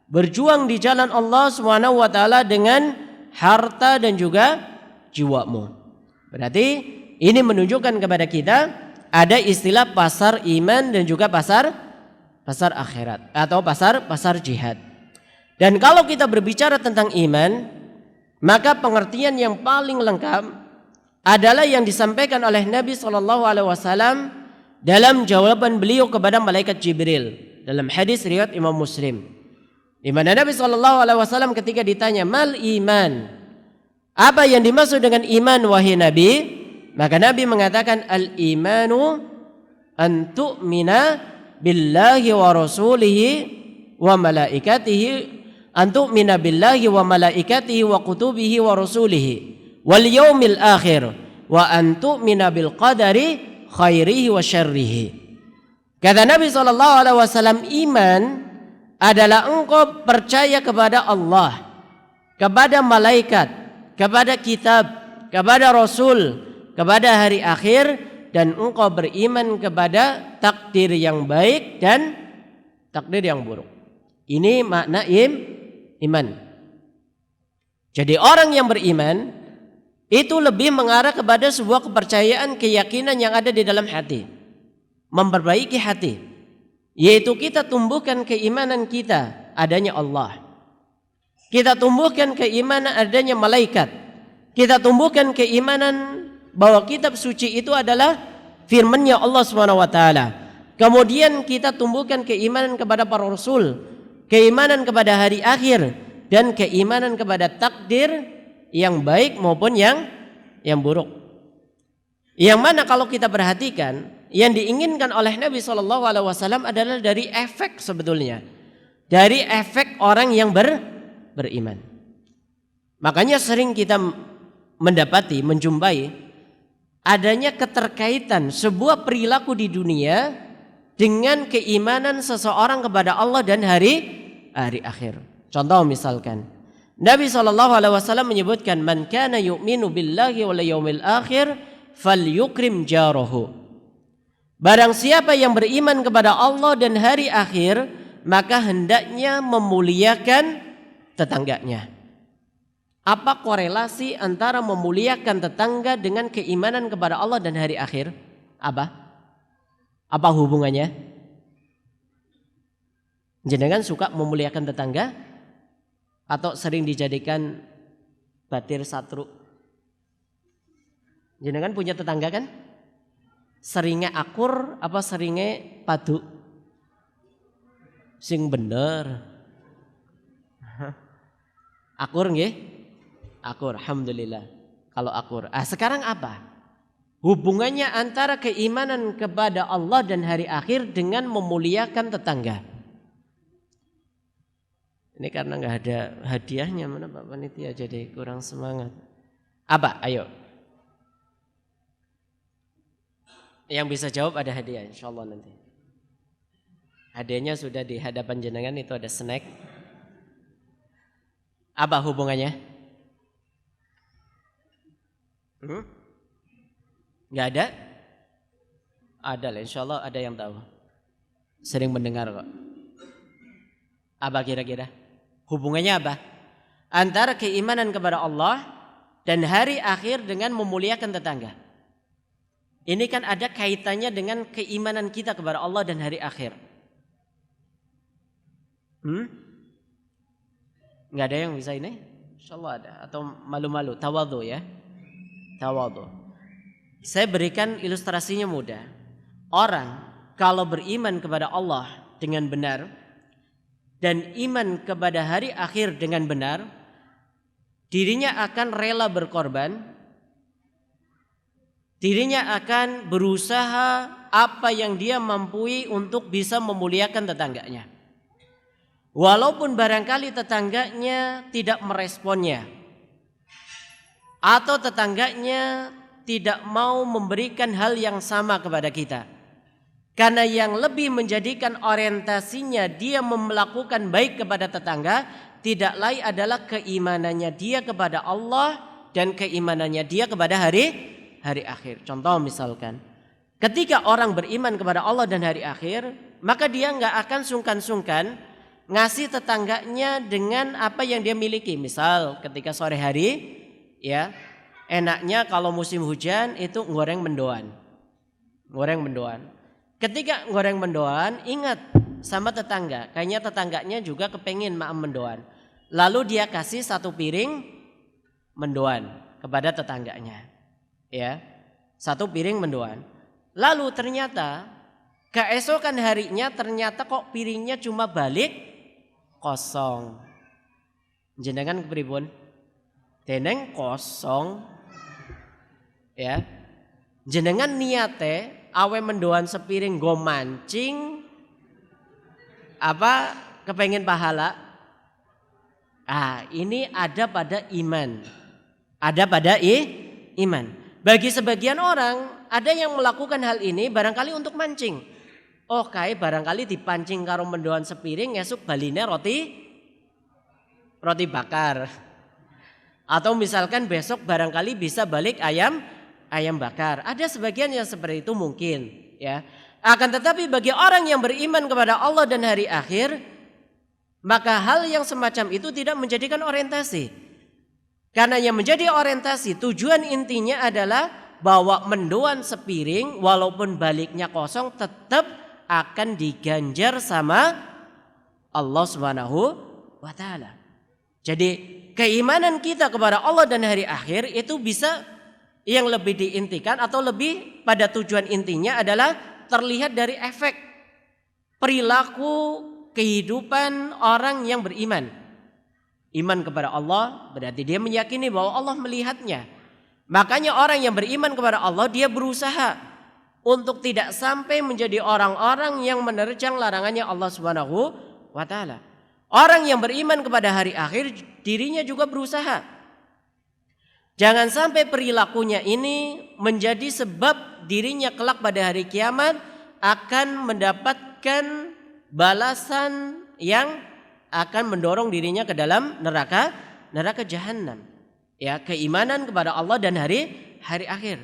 berjuang di jalan Allah SWT dengan harta dan juga jiwamu. Berarti ini menunjukkan kepada kita ada istilah pasar iman dan juga pasar akhirat atau pasar jihad. Dan kalau kita berbicara tentang iman, maka pengertian yang paling lengkap adalah yang disampaikan oleh Nabi SAW dalam jawaban beliau kepada malaikat Jibril dalam hadis riwayat Imam Muslim, di mana Nabi SAW ketika ditanya mal iman, apa yang dimaksud dengan iman wahai Nabi, maka Nabi mengatakan al imanu an tu'mina billahi wa rasulihi wa malaikatihi, an tu'mina billahi wa malaikatihi wa kutubihi wa rasulihi wal yaumil akhir wa an tu'mina bil qadari khairihi wa syarrihi. Kata Nabi SAW, iman adalah engkau percaya kepada Allah, kepada malaikat, kepada kitab, kepada rasul, kepada hari akhir, dan engkau beriman kepada takdir yang baik dan takdir yang buruk. Ini makna iman. Jadi orang yang beriman itu lebih mengarah kepada sebuah kepercayaan, keyakinan yang ada di dalam hati, memperbaiki hati, yaitu kita tumbuhkan keimanan kita adanya Allah, kita tumbuhkan keimanan adanya malaikat, kita tumbuhkan keimanan bahwa kitab suci itu adalah firman-Nya Allah SWT. Kemudian kita tumbuhkan keimanan kepada para rasul, keimanan kepada hari akhir, dan keimanan kepada takdir yang baik maupun yang buruk. Yang mana kalau kita perhatikan, yang diinginkan oleh Nabi SAW adalah dari efek sebetulnya, dari efek orang yang beriman. Makanya sering kita mendapati, menjumpai adanya keterkaitan sebuah perilaku di dunia dengan keimanan seseorang kepada Allah dan hari akhir. Contoh misalkan Nabi SAW menyebutkan, man kana yu'minu billahi wal yaumil akhir falyukrim jarahu. Barang siapa yang beriman kepada Allah dan hari akhir, maka hendaknya memuliakan tetangganya. Apa korelasi antara memuliakan tetangga dengan keimanan kepada Allah dan hari akhir? Apa hubungannya? Jenengan suka memuliakan tetangga atau sering dijadikan batir satru? Jenengan punya tetangga kan? Seringnya akur apa seringnya padu? Sing bener. Akur nggih? Akur, alhamdulillah. Kalau akur. Sekarang apa? Hubungannya antara keimanan kepada Allah dan hari akhir dengan memuliakan tetangga. Ini karena nggak ada hadiahnya, mana Pak Panitia jadi kurang semangat. Apa? Ayo. Yang bisa jawab ada hadiah, insya Allah nanti. Hadiahnya sudah di hadapan jenengan, itu ada snack. Apa hubungannya? Nggak ada? Ada lah, insya Allah ada yang tahu. Sering mendengar kok. Apa kira-kira? Hubungannya apa? Antara keimanan kepada Allah dan hari akhir dengan memuliakan tetangga. Ini kan ada kaitannya dengan keimanan kita kepada Allah dan hari akhir. Nggak ada yang bisa ini? Insya Allah ada. Atau malu-malu, tawadhu ya. Tawadhu. Saya berikan ilustrasinya mudah. Orang kalau beriman kepada Allah dengan benar dan iman kepada hari akhir dengan benar, dirinya akan rela berkorban, dirinya akan berusaha apa yang dia mampu untuk bisa memuliakan tetangganya. Walaupun barangkali tetangganya tidak meresponnya atau tetangganya tidak mau memberikan hal yang sama kepada kita. Karena yang lebih menjadikan orientasinya dia melakukan baik kepada tetangga tidak lain adalah keimanannya dia kepada Allah dan keimanannya dia kepada hari akhir. Contoh misalkan, ketika orang beriman kepada Allah dan hari akhir, maka dia nggak akan sungkan-sungkan ngasih tetangganya dengan apa yang dia miliki. Misal ketika sore hari, ya enaknya kalau musim hujan itu goreng mendoan. Ketika goreng mendoan, ingat sama tetangga. Kayaknya tetangganya juga kepengin maam mendoan. Lalu dia kasih 1 piring mendoan kepada tetangganya. Ya, 1 piring mendoan. Lalu ternyata keesokan harinya ternyata kok piringnya cuma balik kosong. Jenengan kepripun? Deneng kosong. Ya, jenengan niate awe mendoan sepiring go mancing apa kepengen pahala? Ini ada pada iman. Ada pada iman. Bagi sebagian orang ada yang melakukan hal ini barangkali untuk mancing. Oh kayak barangkali dipancing karo mendoan sepiring esuk baline roti bakar. Atau misalkan besok barangkali bisa balik ayam bakar. Ada sebagian yang seperti itu mungkin, ya. Akan tetapi bagi orang yang beriman kepada Allah dan hari akhir, maka hal yang semacam itu tidak menjadikan orientasi. Karena yang menjadi orientasi, tujuan intinya adalah bahwa mendoan sepiring walaupun baliknya kosong tetap akan diganjar sama Allah Subhanahu wa taala. Jadi keimanan kita kepada Allah dan hari akhir itu bisa yang lebih diintikan atau lebih pada tujuan intinya adalah terlihat dari efek perilaku kehidupan orang yang beriman. Iman kepada Allah berarti dia meyakini bahwa Allah melihatnya. Makanya orang yang beriman kepada Allah dia berusaha untuk tidak sampai menjadi orang-orang yang menerjang larangannya Allah Subhanahu wa taala. Orang yang beriman kepada hari akhir dirinya juga berusaha. Jangan sampai perilakunya ini menjadi sebab dirinya kelak pada hari kiamat akan mendapatkan balasan yang akan mendorong dirinya ke dalam neraka jahanam. Ya, keimanan kepada Allah dan hari akhir.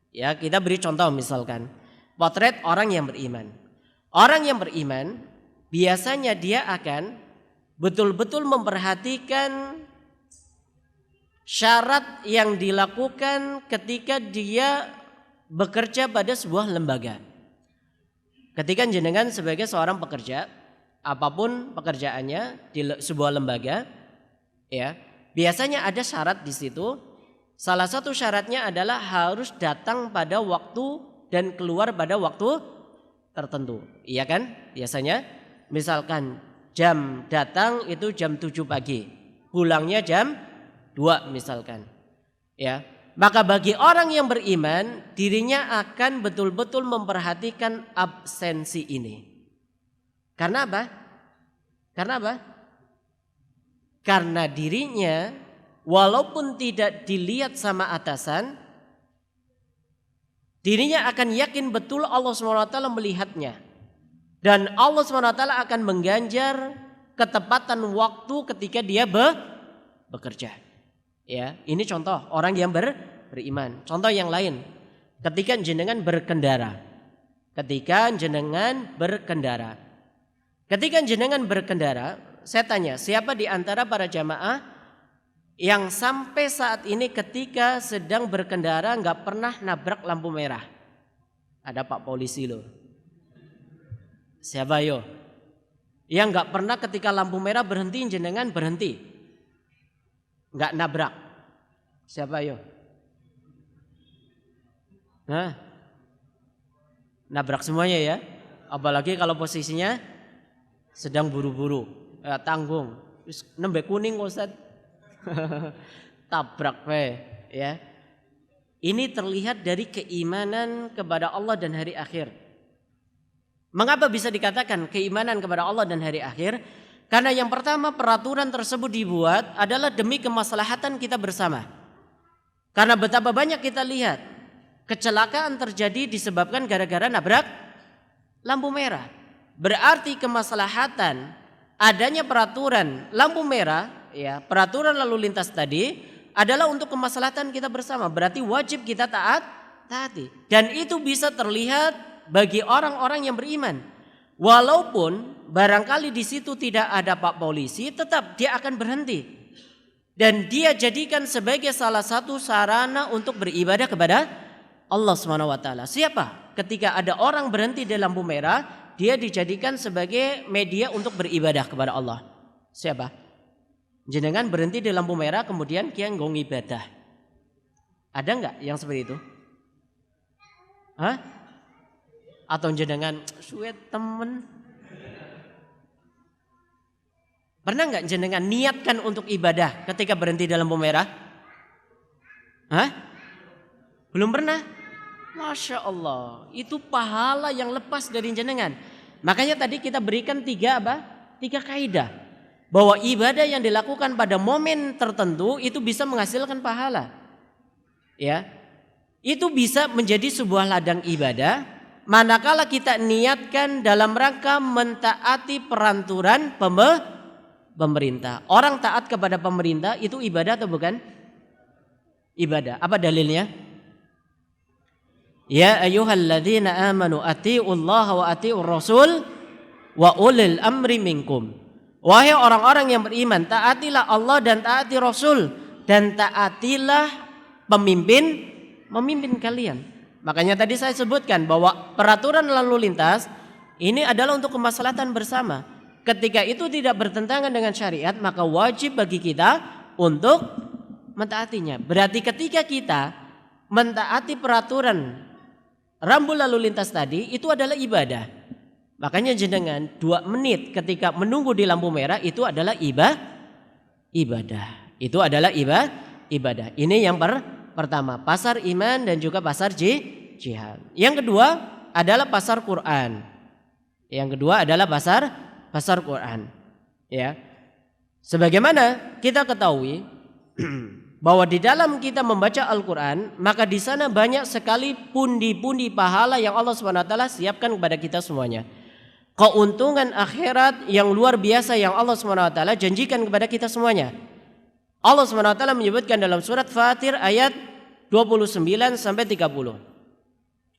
Ya, kita beri contoh misalkan potret orang yang beriman. Orang yang beriman biasanya dia akan betul-betul memperhatikan syarat yang dilakukan ketika dia bekerja pada sebuah lembaga. Ketika jenengan sebagai seorang pekerja, apapun pekerjaannya di sebuah lembaga, ya, biasanya ada syarat di situ. Salah satu syaratnya adalah harus datang pada waktu dan keluar pada waktu tertentu. Iya kan? Biasanya misalkan jam datang itu jam 7 pagi, pulangnya jam 2 misalkan. Ya, maka bagi orang yang beriman, dirinya akan betul-betul memperhatikan absensi ini. Karena apa? Karena dirinya walaupun tidak dilihat sama atasan, dirinya akan yakin betul Allah SWT melihatnya. Dan Allah SWT akan mengganjar ketepatan waktu ketika dia bekerja. Ya, ini contoh orang yang beriman. Contoh yang lain, ketika jenengan berkendara. Ketika jenengan berkendara, saya tanya, siapa di antara para jamaah yang sampai saat ini ketika sedang berkendara nggak pernah nabrak lampu merah? Ada Pak Polisi loh. Siapa yo? Yang nggak pernah ketika lampu merah berhenti, jenengan berhenti, nggak nabrak? Siapa yo? Nah, nabrak semuanya ya. Apalagi kalau posisinya sedang buru-buru, tanggung, nembe kuning Ustaz. Tabrak ya. Ini terlihat dari keimanan kepada Allah dan hari akhir. Mengapa bisa dikatakan keimanan kepada Allah dan hari akhir? Karena yang pertama, peraturan tersebut dibuat adalah demi kemaslahatan kita bersama. Karena betapa banyak kita lihat kecelakaan terjadi disebabkan gara-gara nabrak lampu merah. Berarti kemaslahatan adanya peraturan lampu merah, ya, peraturan lalu lintas tadi adalah untuk kemaslahatan kita bersama. Berarti wajib kita taati. Dan itu bisa terlihat bagi orang-orang yang beriman. Walaupun barangkali di situ tidak ada Pak Polisi, tetap dia akan berhenti. Dan dia jadikan sebagai salah satu sarana untuk beribadah kepada Allah SWT. Siapa? Ketika ada orang berhenti di lampu merah, dia dijadikan sebagai media untuk beribadah kepada Allah. Siapa? Jenengan berhenti di lampu merah kemudian kian gong ibadah. Ada enggak yang seperti itu? Hah? Atau jenengan suet temen? Pernah enggak jenengan niatkan untuk ibadah ketika berhenti di lampu merah? Hah? Belum pernah? Masya Allah, itu pahala yang lepas dari jenengan. Makanya tadi kita berikan 3 kaidah. Bahwa ibadah yang dilakukan pada momen tertentu itu bisa menghasilkan pahala. Ya. Itu bisa menjadi sebuah ladang ibadah manakala kita niatkan dalam rangka mentaati peraturan pemerintah. Orang taat kepada pemerintah itu ibadah atau bukan? Ibadah. Apa dalilnya? Ya ayyuhalladzina amanu atiullaha wa atiur rasul wa ulil amri minkum. Wahai orang-orang yang beriman, taatilah Allah dan taati Rasul dan taatilah pemimpin kalian. Makanya tadi saya sebutkan bahwa peraturan lalu lintas ini adalah untuk kemaslahatan bersama. Ketika itu tidak bertentangan dengan syariat, maka wajib bagi kita untuk mentaatinya. Berarti ketika kita mentaati peraturan rambu lalu lintas tadi, itu adalah ibadah. Makanya jenengan 2 menit ketika menunggu di lampu merah itu adalah ibadah. Itu adalah ibadah. Ini yang pertama, pasar iman dan juga pasar jihad. Yang kedua adalah pasar Quran. Yang kedua adalah pasar Quran. Ya. Sebagaimana kita ketahui bahwa di dalam kita membaca Al-Quran, maka di sana banyak sekali pundi-pundi pahala yang Allah SWT siapkan kepada kita semuanya. Keuntungan akhirat yang luar biasa yang Allah SWT janjikan kepada kita semuanya. Allah SWT menyebutkan dalam surat Fatir ayat 29 sampai 30.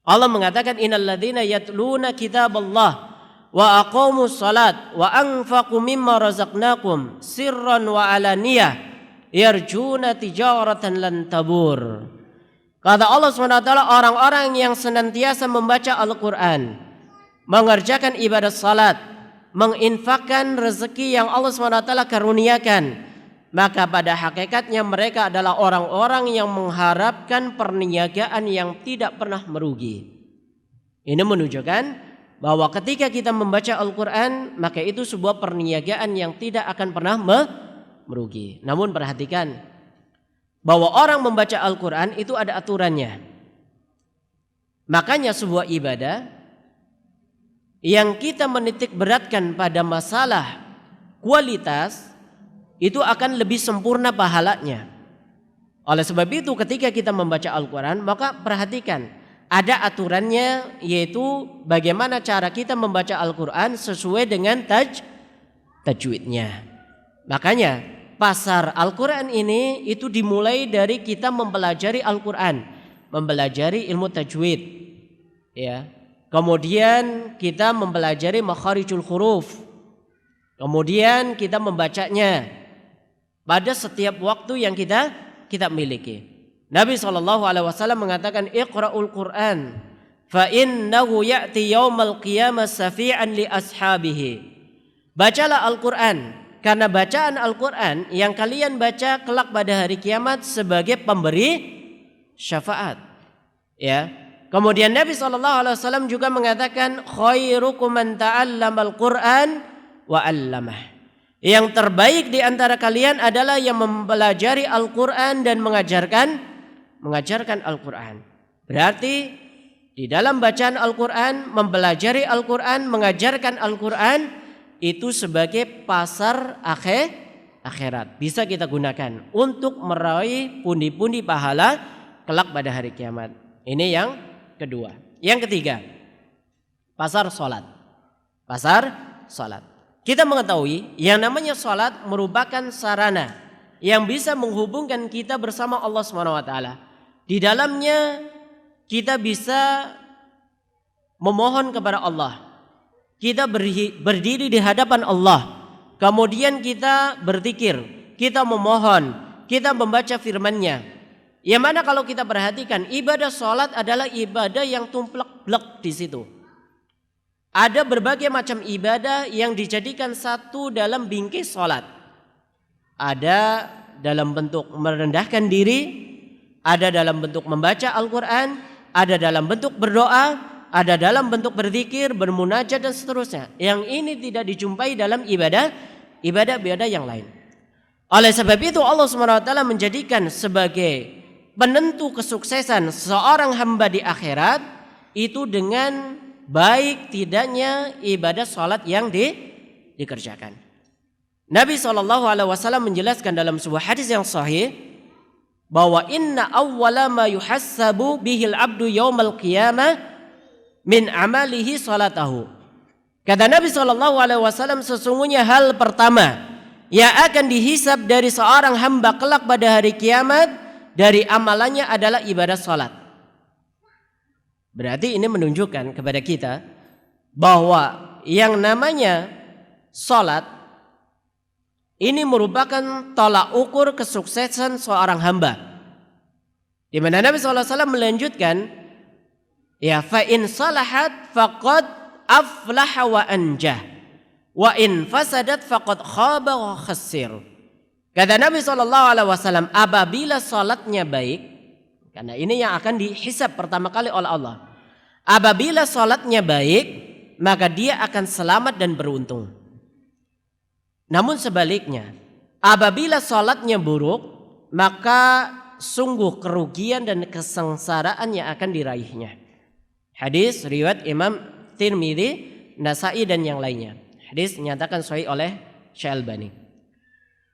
Allah mengatakan innalladzina yatluna kitaballah wa aqamus salat wa anfaqu mimma razaqnakum sirran wa alaniyah yarjuna tijaratan lan tabur. Kata Allah SWT, orang-orang yang senantiasa membaca Al-Quran, mengerjakan ibadah salat, menginfakkan rezeki yang Allah SWT karuniakan, maka pada hakikatnya mereka adalah orang-orang yang mengharapkan perniagaan yang tidak pernah merugi. Ini menunjukkan bahwa ketika kita membaca Al-Quran, maka itu sebuah perniagaan yang tidak akan pernah merugi. Namun perhatikan bahwa orang membaca Al-Quran itu ada aturannya. Makanya sebuah ibadah yang kita menitik beratkan pada masalah kualitas itu akan lebih sempurna pahalanya. Oleh sebab itu ketika kita membaca Al-Quran, maka perhatikan ada aturannya, yaitu bagaimana cara kita membaca Al-Quran sesuai dengan tajwidnya. Makanya pasar Al-Quran ini itu dimulai dari kita mempelajari Al-Quran, mempelajari ilmu tajwid, ya. Kemudian kita mempelajari makharijul huruf. Kemudian kita membacanya pada setiap waktu yang kita miliki. Nabi SAW mengatakan iqra'ul Qur'an fa innahu ya'ti yaumal qiyamah safi'an li ashabihi. Bacalah Al-Quran, karena bacaan Al-Quran yang kalian baca kelak pada hari kiamat sebagai pemberi syafaat. Ya. Kemudian Nabi SAW juga mengatakan khairukum man ta'allamal Qur'an wa 'allamah. Yang terbaik di antara kalian adalah yang mempelajari Al-Quran dan mengajarkan Al-Quran. Berarti di dalam bacaan Al-Quran, mempelajari Al-Quran, mengajarkan Al-Quran itu sebagai pasar akhirat. Bisa kita gunakan untuk meraih pundi-pundi pahala kelak pada hari kiamat. Ini yang kedua. Yang ketiga, pasar salat. Kita mengetahui yang namanya salat merupakan sarana yang bisa menghubungkan kita bersama Allah SWT. Di dalamnya kita bisa memohon kepada Allah. Kita berdiri di hadapan Allah. Kemudian kita berzikir, kita memohon, kita membaca firman-Nya. Yang mana kalau kita perhatikan ibadah salat adalah ibadah yang tumplek-blek di situ. Ada berbagai macam ibadah yang dijadikan satu dalam bingkai salat. Ada dalam bentuk merendahkan diri, ada dalam bentuk membaca Al-Quran, ada dalam bentuk berdoa, ada dalam bentuk berzikir, bermunajat dan seterusnya. Yang ini tidak dijumpai dalam ibadah yang lain. Oleh sebab itu Allah SWT menjadikan sebagai penentu kesuksesan seorang hamba di akhirat itu dengan baik tidaknya ibadah salat yang dikerjakan. Nabi SAW menjelaskan dalam sebuah hadis yang sahih bahwa inna awwala ma yuhassabu bihil abdu yaumal qiyamah min amalihi salatahu. Kata Nabi SAW, sesungguhnya hal pertama yang akan dihisab dari seorang hamba kelak pada hari kiamat dari amalannya adalah ibadah salat. Berarti ini menunjukkan kepada kita bahwa yang namanya salat ini merupakan tolak ukur kesuksesan seorang hamba. Di mana Nabi SAW melanjutkan, ya fa in salahat faqad aflaha wa anjah, wa in fasadat faqad khaba wa khasir. Kata Nabi SAW, apabila salatnya baik, karena ini yang akan dihisab pertama kali oleh Allah. Apabila salatnya baik, maka dia akan selamat dan beruntung. Namun sebaliknya, apabila salatnya buruk, maka sungguh kerugian dan kesengsaraan yang akan diraihnya. Hadis riwayat Imam Tirmidzi, Nasa'i dan yang lainnya. Hadis dinyatakan sahih oleh Syekh Albani.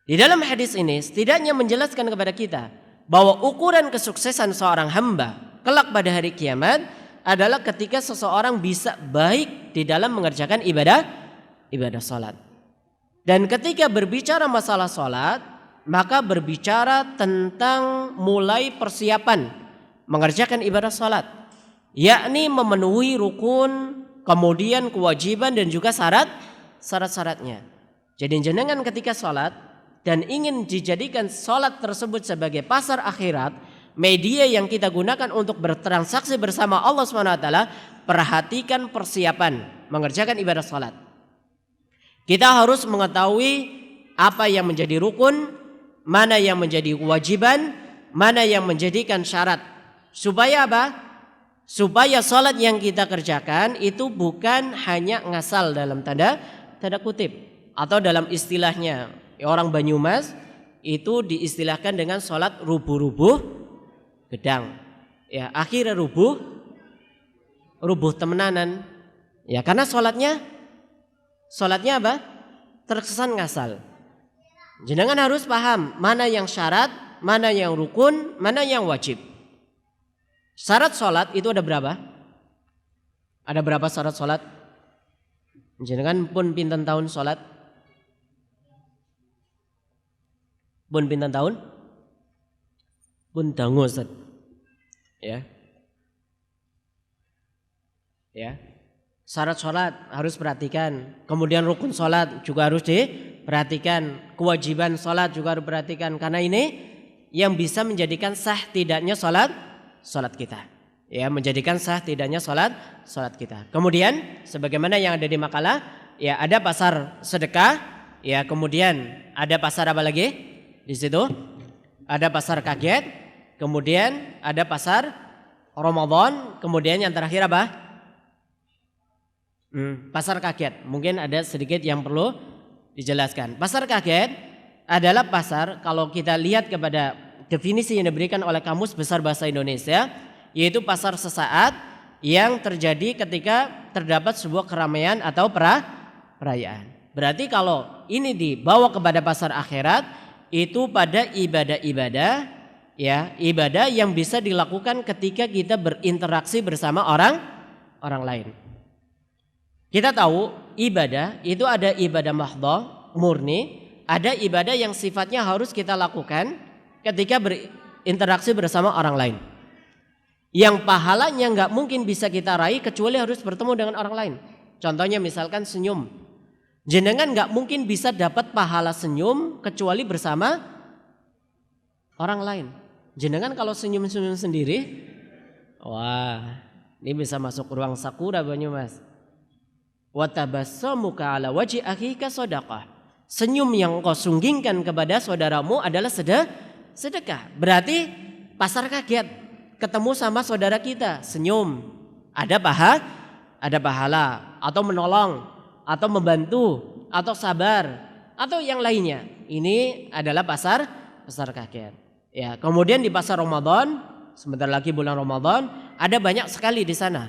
Di dalam hadis ini setidaknya menjelaskan kepada kita bahwa ukuran kesuksesan seorang hamba kelak pada hari kiamat adalah ketika seseorang bisa baik di dalam mengerjakan ibadah salat. Dan ketika berbicara masalah salat, maka berbicara tentang mulai persiapan mengerjakan ibadah salat, yakni memenuhi rukun, kemudian kewajiban dan juga syarat-syaratnya. Jadi jenengan ketika salat dan ingin dijadikan salat tersebut sebagai pasar akhirat, media yang kita gunakan untuk bertransaksi bersama Allah SWT, perhatikan persiapan mengerjakan ibadah salat. Kita harus mengetahui apa yang menjadi rukun, mana yang menjadi kewajiban, mana yang menjadikan syarat. Supaya apa? Supaya salat yang kita kerjakan itu bukan hanya ngasal dalam tanda kutip, atau dalam istilahnya orang Banyumas itu diistilahkan dengan salat rubuh-rubuh gedang. Ya, akhirnya rubuh temenanan. Ya, karena salatnya apa? Terkesan ngasal. Jenengan harus paham mana yang syarat, mana yang rukun, mana yang wajib. Syarat salat itu ada berapa? Ada berapa syarat salat? Jenengan pun pinten tahun salat? Pun pinten tahun? Pun dangu Ustaz. Ya. Syarat salat harus perhatikan. Kemudian rukun salat juga harus diperhatikan. Kewajiban salat juga harus perhatikan. Karena ini yang bisa menjadikan sah tidaknya salat kita. Ya, menjadikan sah tidaknya salat kita. Kemudian sebagaimana yang ada di makalah, ya ada pasar sedekah, ya kemudian ada pasar apa lagi? Di situ ada pasar kaget, kemudian ada pasar Ramadan, kemudian yang terakhir apa? Pasar kaget. Mungkin ada sedikit yang perlu dijelaskan. Pasar kaget adalah pasar, kalau kita lihat kepada definisi yang diberikan oleh Kamus Besar Bahasa Indonesia, yaitu pasar sesaat yang terjadi ketika terdapat sebuah keramaian atau perayaan. Berarti kalau ini dibawa kepada pasar akhirat, itu pada ibadah-ibadah, ya, ibadah yang bisa dilakukan ketika kita berinteraksi bersama orang lain. Kita tahu ibadah itu ada ibadah mahdhah, murni, ada ibadah yang sifatnya harus kita lakukan ketika berinteraksi bersama orang lain. Yang pahalanya nggak mungkin bisa kita raih kecuali harus bertemu dengan orang lain. Contohnya misalkan senyum. Jenengan nggak mungkin bisa dapat pahala senyum kecuali bersama orang lain. Jenengan kalau senyum-senyum sendiri, wah, ini bisa masuk ruang sakura Banyumas. Wa tabassamuka ala wajhi akhika shadaqah. Senyum yang kau sunggingkan kepada saudaramu adalah sedekah. Berarti pasar kaget, ketemu sama saudara kita, senyum, ada pahala, atau menolong, atau membantu, atau sabar, atau yang lainnya. Ini adalah pasar kaget. Ya, kemudian di pasar Ramadan, sebentar lagi bulan Ramadan, ada banyak sekali di sana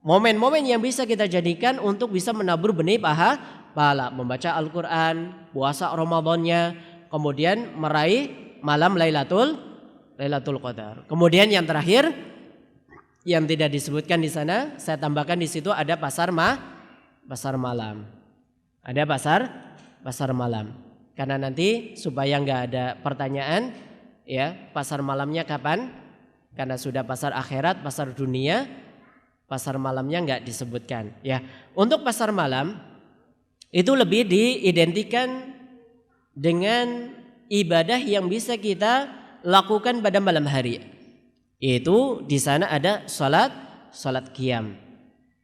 momen-momen yang bisa kita jadikan untuk bisa menabur benih pahala, membaca Al-Quran, puasa Ramadannya, kemudian meraih malam Lailatul Qadar. Kemudian yang terakhir yang tidak disebutkan di sana, saya tambahkan di situ ada pasar malam. Ada pasar malam. Karena nanti supaya nggak ada pertanyaan, ya pasar malamnya kapan? Karena sudah pasar akhirat, pasar dunia. Pasar malamnya nggak disebutkan. Ya, untuk pasar malam itu lebih diidentikan dengan ibadah yang bisa kita lakukan pada malam hari. Yaitu di sana ada salat qiyam.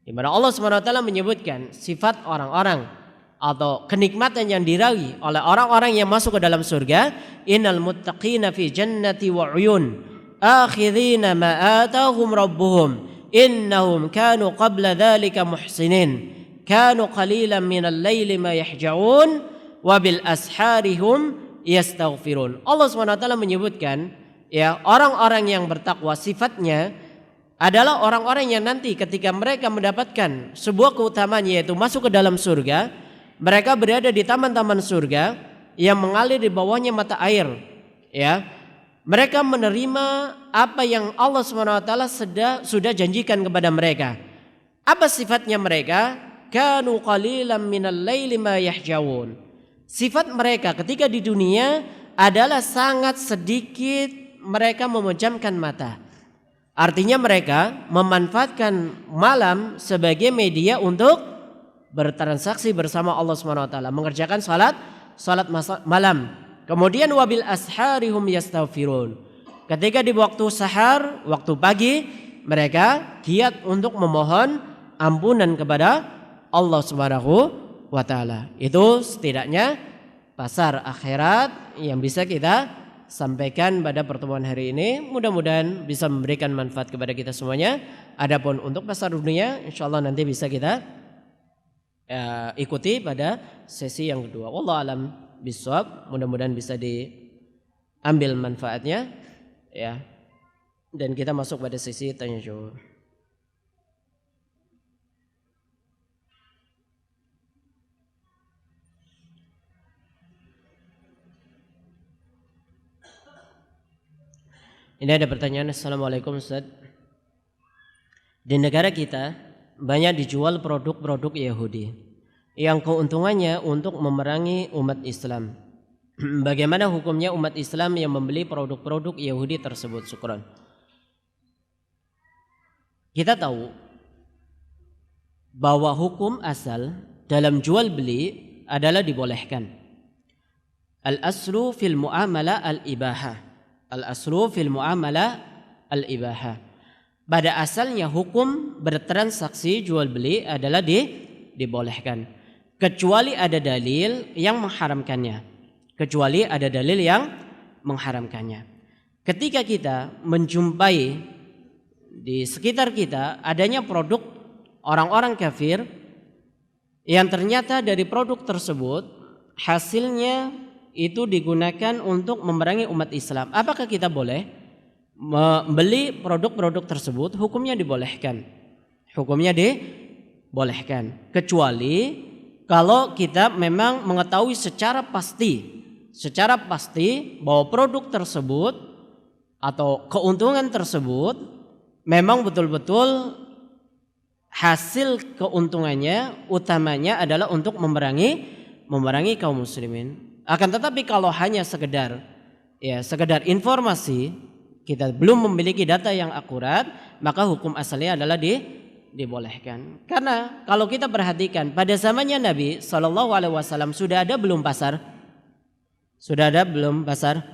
Di mana Allah SWT menyebutkan sifat orang-orang atau kenikmatan yang diraih oleh orang-orang yang masuk ke dalam surga. Innal muttaqina fi jannati wa 'uyun akhidhina ma atahum rabbuhum innahum kanu qabla dhalika muhsinin kanu qalilan minal laili ma yahja'un wa bil asharihum yastaghfirun. Allah SWT menyebutkan ya orang-orang yang bertakwa sifatnya adalah orang-orang yang nanti ketika mereka mendapatkan sebuah keutamaan yaitu masuk ke dalam surga, mereka berada di taman-taman surga yang mengalir di bawahnya mata air, ya. Mereka menerima apa yang Allah SWT sudah janjikan kepada mereka. Apa sifatnya mereka? Kanu qalilan minal laili ma yahjawun. Sifat mereka ketika di dunia adalah sangat sedikit mereka memejamkan mata. Artinya mereka memanfaatkan malam sebagai media untuk bertransaksi bersama Allah SWT, mengerjakan salat malam. Kemudian wabil asharihum yastaghfirun. Ketika di waktu sahar, waktu pagi, mereka giat untuk memohon ampunan kepada Allah Subhanahu wa taala. Itu setidaknya pasar akhirat yang bisa kita sampaikan pada pertemuan hari ini. Mudah-mudahan bisa memberikan manfaat kepada kita semuanya. Adapun untuk pasar dunia, insyaallah nanti bisa kita ikuti pada sesi yang kedua. Wallahu alam bisawab. Mudah-mudahan bisa diambil manfaatnya, ya. Dan kita masuk pada sesi tanya jawab. Ini ada pertanyaan. Assalamualaikum Ustaz. Di negara kita banyak dijual produk-produk Yahudi yang keuntungannya untuk memerangi umat Islam. Bagaimana hukumnya umat Islam yang membeli produk-produk Yahudi tersebut? Syukran. Kita tahu bahwa hukum asal dalam jual beli adalah dibolehkan. Al-aslu fil muamalah al-ibahah. Al-aslu fil muamalah al-ibahah. Pada asalnya hukum bertransaksi jual beli adalah dibolehkan. Kecuali ada dalil yang mengharamkannya. Kecuali ada dalil yang mengharamkannya. Ketika kita menjumpai di sekitar kita adanya produk orang-orang kafir yang ternyata dari produk tersebut hasilnya itu digunakan untuk memerangi umat Islam. Apakah kita boleh membeli produk-produk tersebut? Hukumnya dibolehkan. Hukumnya dibolehkan. Kecuali kalau kita memang mengetahui secara pasti bahwa produk tersebut atau keuntungan tersebut memang betul-betul hasil keuntungannya utamanya adalah untuk memerangi kaum muslimin. Akan tetapi kalau hanya sekedar informasi, kita belum memiliki data yang akurat, maka hukum asalnya adalah dibolehkan. Karena kalau kita perhatikan pada zamannya Nabi SAW sudah ada belum pasar? Sudah ada belum pasar?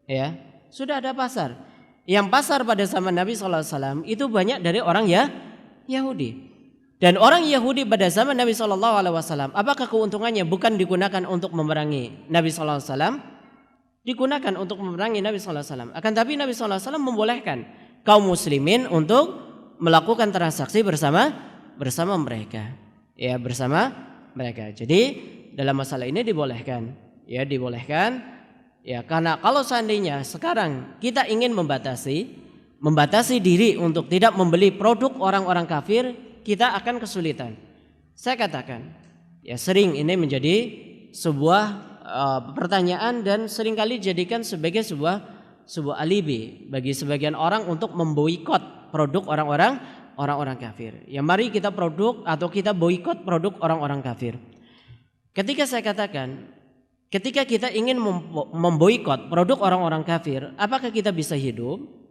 Ya, sudah ada pasar. Yang pasar pada zaman Nabi SAW itu banyak dari orang Yahudi. Dan orang Yahudi pada zaman Nabi SAW, apakah keuntungannya bukan digunakan untuk memerangi Nabi SAW? Digunakan untuk memerangi Nabi SAW. Akan tapi Nabi SAW membolehkan kaum muslimin untuk melakukan transaksi bersama mereka. Ya, bersama mereka. Jadi dalam masalah ini dibolehkan. Ya, dibolehkan. Ya, karena kalau seandainya sekarang kita ingin membatasi diri untuk tidak membeli produk orang-orang kafir, kita akan kesulitan. Saya katakan, ya sering ini menjadi sebuah pertanyaan dan seringkali dijadikan sebagai sebuah alibi bagi sebagian orang untuk memboikot produk orang-orang kafir. Ya mari kita kita boikot produk orang-orang kafir. Ketika saya katakan, ketika kita ingin memboikot produk orang-orang kafir, apakah kita bisa hidup?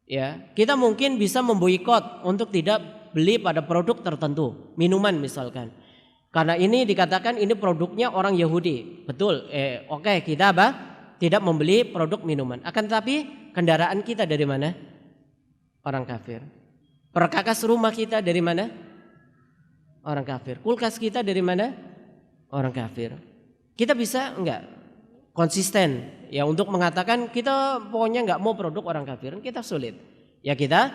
Ya, kita mungkin bisa memboikot untuk tidak beli pada produk tertentu, minuman misalkan. Karena ini dikatakan ini produknya orang Yahudi. Betul, oke, kita tidak membeli produk minuman. Akan tetapi kendaraan kita dari mana? Orang kafir. Perkakas rumah kita dari mana? Orang kafir. Kulkas kita dari mana? Orang kafir. Kita bisa enggak konsisten ya untuk mengatakan kita pokoknya enggak mau produk orang kafir? Kita sulit. Ya kita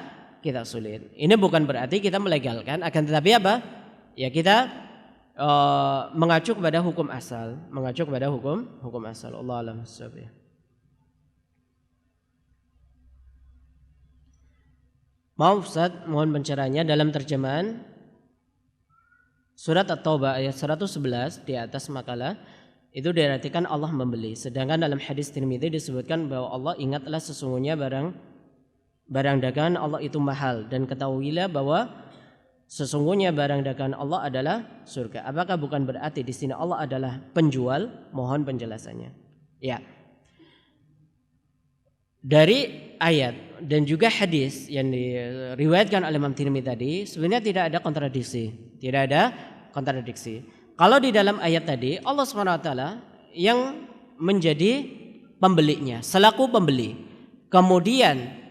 sulit. Ini bukan berarti kita melegalkan, akan tetapi apa? Ya kita mengacu kepada hukum asal, hukum asal. Allah alam bissawab. Maaf Ustaz, mohon pencerahannya dalam terjemahan surat At-Taubah ayat 111 di atas makalah. Itu diartikan Allah membeli. Sedangkan dalam hadis Tirmidzi disebutkan bahwa Allah, ingatlah sesungguhnya barang dagangan Allah itu mahal, dan ketahuilah bahwa sesungguhnya barang dagangan Allah adalah surga. Apakah bukan berarti di sini Allah adalah penjual? Mohon penjelasannya. Ya. Dari ayat dan juga hadis yang diriwayatkan oleh Imam Tirmidzi tadi, sebenarnya tidak ada kontradiksi. Tidak ada kontradiksi. Kalau di dalam ayat tadi Allah SWT yang menjadi pembelinya, selaku pembeli. Kemudian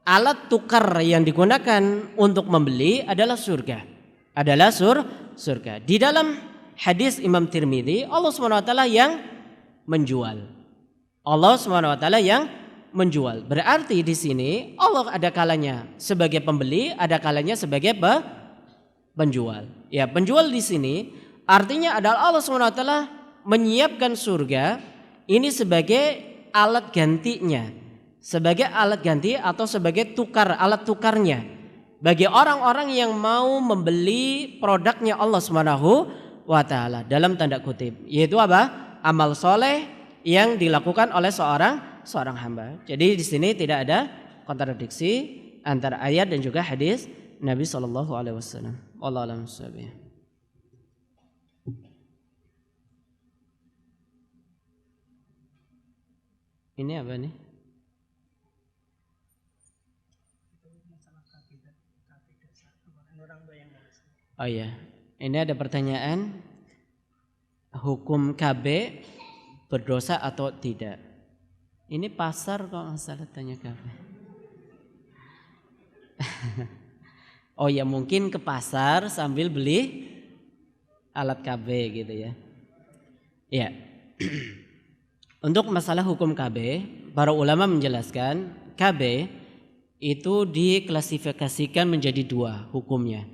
alat tukar yang digunakan untuk membeli adalah surga. Adalah surga. Di dalam hadis Imam Tirmidzi, Allah SWT yang menjual. Allah SWT yang menjual. Berarti di sini Allah ada kalanya sebagai pembeli, ada kalanya sebagai penjual. Ya, penjual di sini artinya adalah Allah SWT menyiapkan surga ini sebagai alat gantinya, sebagai alat ganti atau sebagai alat tukarnya bagi orang-orang yang mau membeli produknya Allah SWT dalam tanda kutip, yaitu apa? Amal soleh yang dilakukan oleh seorang hamba. Jadi di sini tidak ada kontradiksi antara ayat dan juga hadis Nabi SAW. Wallahu a'lam bishawab. Ini apa nih? Oh iya, ini ada pertanyaan, hukum KB berdosa atau tidak? Ini pasar kok masalah tanya KB. Oh ya, mungkin ke pasar sambil beli alat KB gitu ya. Ya. Untuk masalah hukum KB, para ulama menjelaskan KB itu diklasifikasikan menjadi dua hukumnya.